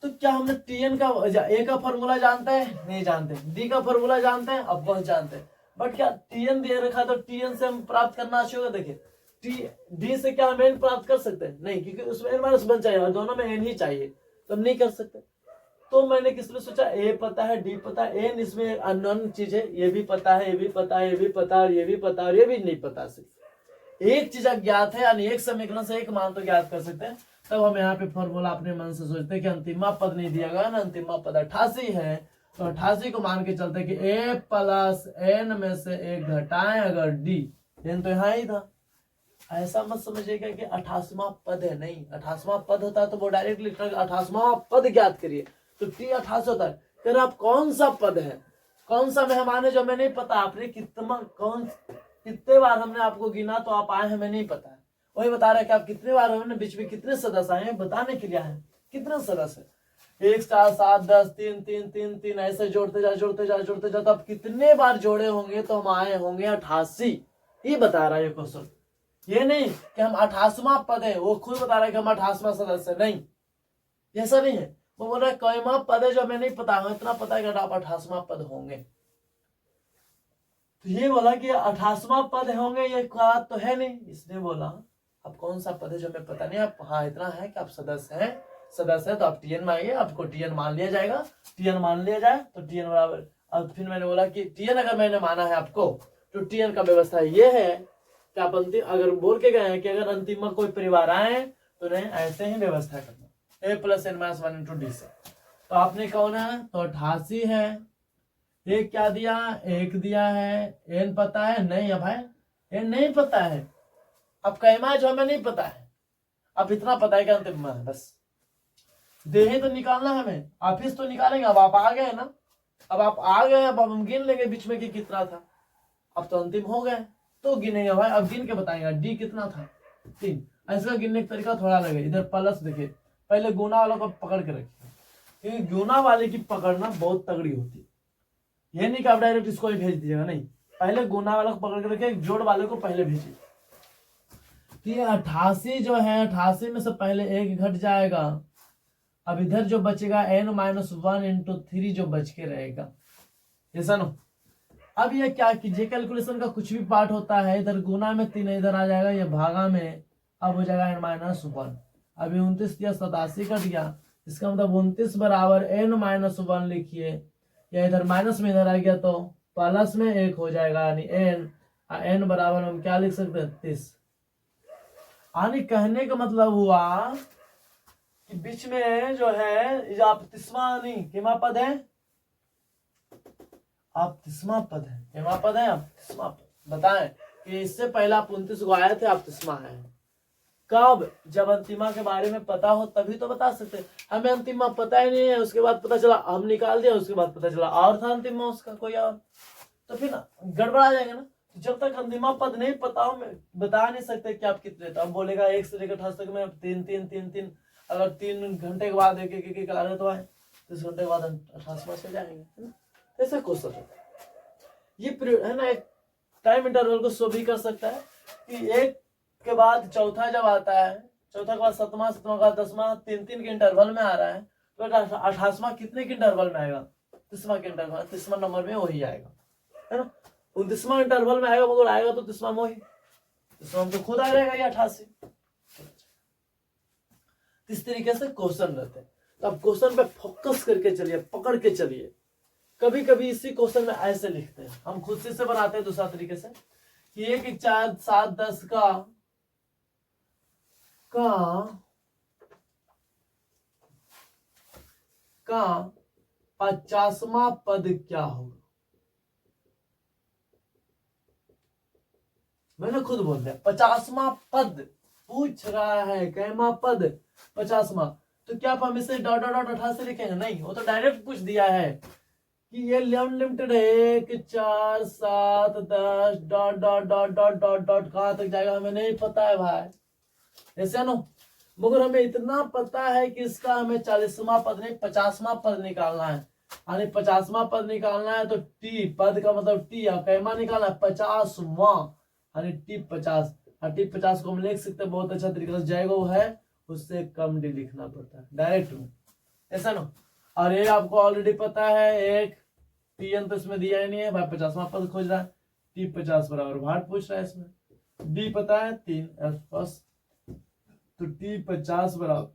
Speaker 1: तो क्या हमने टीएन का ए का फॉर्मूला जानते हैं, नहीं जानते। डी का फॉर्मूला जानते हैं, अब बहुत जानते हैं, बट क्या टीएन दे रखा तो टीएन से हम प्राप्त करना चाहिए। देखिए डी से क्या हम एन प्राप्त कर सकते हैं, नहीं, क्योंकि उसमें एन माइनस 1 चाहिए और दोनों में एन ही चाहिए, तो हम नहीं कर सकते। तो मैंने किसमें सोचा, ए पता है, डी पता है, एन इसमें अननोन चीज है, ये भी पता है, ये भी पता है, ये भी पता है, और ये भी पता है, और ये भी नहीं पता। सिर्फ एक चीज अज्ञात है, यानी एक समीकरण से एक मान तो ज्ञात कर सकते हैं। तब हम यहाँ पे फॉर्मूला अपने मन से सोचते हैं कि अंतिमा पद नहीं दिया गया ना, अंतिमा पद 88 है, तो 88 को मान के चलते कि ए प्लस एन में से एक घटाएं अगर डी, एन तो यहाँ ही था। ऐसा मत समझिएगा कि 88वां पद है, नहीं, 88वां पद होता है तो वो डायरेक्टली 88वां पद ज्ञात करिए, तो टी 88 होता है। फिर आप कौन सा पद है, कौन सा मेहमान है जो हमें नहीं पता, आपने कितने बार हमने आपको गिना तो आप आए, हमें नहीं पता है। वही बता रहा है कि आप कितने बार हमने बीच में कितने सदस्य आए हैं बताने के लिए आए, कितने सदस्य, 1, 4, 7, 10, 3, 3, 3, 3, ऐसे जोड़ते जा तो आप कितने बार जोड़े होंगे तो हम आए होंगे 88। ये बता रहा है ये क्वेश्चन, ये नहीं कि हम 88वां पद है, वो खुद बता रहा है कि हम 88वां सदस्य, नहीं, ऐसा नहीं है। वो बोल रहा है कईमा पद है जो हमें नहीं पता, हमें इतना पता है कि आप 88वां पद होंगे। तो ये बोला कि 88वां पद होंगे, ये बात तो है नहीं, इसने बोला अब कौन सा पद है जो हमें पता नहीं। आप हाँ इतना है कि आप सदस्य है तो आप टीएन मांगिए, आपको टीएन मान लिया जाएगा। टीएन मान लिया जाए तो टीएन बराबर, अब फिर मैंने बोला कि टीएन अगर मैंने माना है आपको, तो टीएन का व्यवस्था ये है कि आप अंतिम अगर बोल के गए हैं कि अगर अंतिम में कोई परिवार आए तो नहीं, ऐसे ही व्यवस्था करना, A plus N minus 1 into D से। तो आपने कौन है, तो 88 है, एक क्या दिया, एक दिया है, एन पता है, नहीं है भाई, एन नहीं पता है। अब कैमा जो हमें नहीं पता है, अब इतना पता है कि अंतिम में है, बस देहे तो निकालना है हमें, ऑफिस तो निकालेंगे। अब आप आ गए ना, अब आप आ गए, अब हम गिन लेंगे बीच में कि कितना था, अब तो अंतिम हो गए तो गिनेंगे भाई, अब गिन के बताएंगे डी कितना था, 3। ऐसा गिनने का तरीका थोड़ा लगे, इधर प्लस देखिए, पहले गुना वालों को पकड़ के रखिए, क्योंकि गुना वाले की पकड़ना बहुत तगड़ी होती है। ये नहीं कि आप डायरेक्ट इसको ही भेज दीजिएगा, नहीं, पहले गुना वाला को पकड़ के रखिए, जोड़ वाले को पहले भेजिए। ये 88 जो है, 88 में से पहले एक घट जाएगा, अब इधर जो बचेगा n-1 इंटू 3 जो बच के रहेगा, ऐसा ना। अब ये क्या कीजिए, कैलकुलेशन का कुछ भी पार्ट होता है, इधर गुना में 3 इधर आ जाएगा, ये भागा में अब हो जाएगा n-1। अभी 29 या 87 कट गया, इसका मतलब 29 बराबर n-1 लिखिए, या इधर माइनस में इधर आ गया तो प्लस में 1 हो जाएगा, यानी n बराबर हम क्या लिख सकते हैं, 30। यानी कहने का मतलब हुआ कि बीच में जो है आप 30वां नहीं किमा पद है, आप 30वां पद है, किमा पद है, आप 30वां पद। बताएं कि इससे पहले आप 29 को आए थे, आप 30वां है। कब, जब अंतिमा के बारे में पता हो तभी तो बता सकते। हमें अंतिमा पता ही नहीं है, उसके बाद पता चला हम निकाल दिया, उसके बाद पता चला और था अंतिमा उसका कोई और, तो फिर गड़बड़ा जाएगा ना। जब तक अंतिमा पद नहीं पता हो, मैं बता नहीं सकते कि आप कितने, तो अब बोलेगा 1 से लेकर 88 तक में 3 3 3 3, अगर 3 घंटे के बाद एक एक करें तो आए, 30 घंटे के बाद 88वां से जाएंगे, है ना। ऐसा क्वेश्चन होता है। ये पीरियड है ना, एक टाइम इंटरवल को शो भी कर सकता है कि एक के बाद चौथा जब आता है, चौथा के बाद 7वां, 7वां के बाद 10वां, 3-3 के इंटरवल में आ रहा है, तो 88वां कितने के इंटरवल में आएगा? 30वां के इंटरवल, 30वां नंबर में वही आएगा, है ना। 29वां इंटरवल में आएगा, मगर आएगा तो 30वां में वही, 30वां में तो खुद आ जाएगा ये 88। इस तरीके से क्वेश्चन रहते हैं। तो आप क्वेश्चन पे फोकस करके चलिए, पकड़ के चलिए। कभी कभी इसी क्वेश्चन में ऐसे लिखते हैं, हम खुद से बनाते हैं दूसरा तरीके से कि 1, 4, 7, 10 का 50वां पद क्या होगा? मैंने खुद बोल दिया 50वां पद पूछ रहा है, कैमा पद 50वां, तो क्या आप हम इसे डॉट डॉट डॉट 88 लिखेंगे? नहीं, वो तो डायरेक्ट पूछ दिया है कि ये अनलिमिटेड है, 1, 4, 7, 10 dot dot dot dot dot dot कहां तक जाएगा हमें नहीं पता है भाई, ऐसे नो। मगर हमें इतना पता है कि इसका हमें 40वां पद नहीं 50वां पद निकालना है। यानी 50वां पद निकालना है तो टी, पद का मतलब टी, और कैमा निकालना है 50वां, यानी टी 50। टी 50 को हम लिख सकते हैं बहुत अच्छा तरीके से, जाएगा वो है उससे कम डी लिखना पड़ता है डायरेक्ट में, ऐसा ना। और ये आपको ऑलरेडी पता है, एक टीएन तो इसमें दिया ही नहीं है भाई, 50वां पद खोज रहा है, टी 50 बराबर भाट पूछ रहा है इसमें, डी पता है 3 बस, तो टी 50 बराबर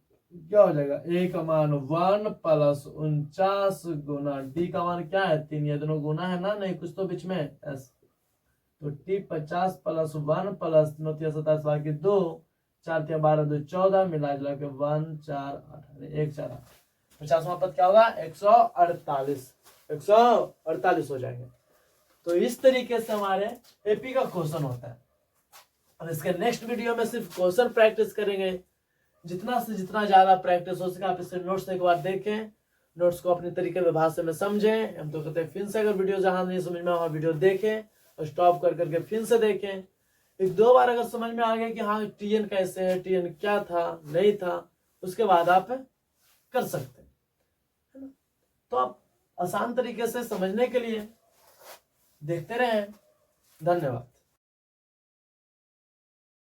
Speaker 1: क्या हो जाएगा, ए का मान 1 प्लस 49 गुना डी का मान क्या है 3, ये दोनों गुना है ना, नहीं कुछ तो बीच में एस, तो टी 50 प्लस 1 प्लस 9 27 बाकी 2 4 12 2 14 मिला जुला के 1 4 8 1 4 8, 50वां पद क्या होगा 148 हो जाएंगे। तो इस तरीके से हमारे एपी का क्वेश्चन होता है। और इसके नेक्स्ट वीडियो में सिर्फ क्वेश्चन प्रैक्टिस करेंगे, जितना से जितना ज्यादा प्रैक्टिस हो सके आप इससे नोट्स एक बार देखें, नोट्स को अपने तरीके में भाषा में समझें। हम तो कहते हैं फिर से अगर वीडियो जहां नहीं समझ में वहां वीडियो देखें और स्टॉप कर करके फिर से देखें, 1-2 बार अगर समझ में आ गया कि हाँ टीएन कैसे है, टीएन क्या था नहीं था, उसके बाद आप कर सकते हैं, है ना। तो आप आसान तरीके से समझने के लिए देखते रहें। धन्यवाद।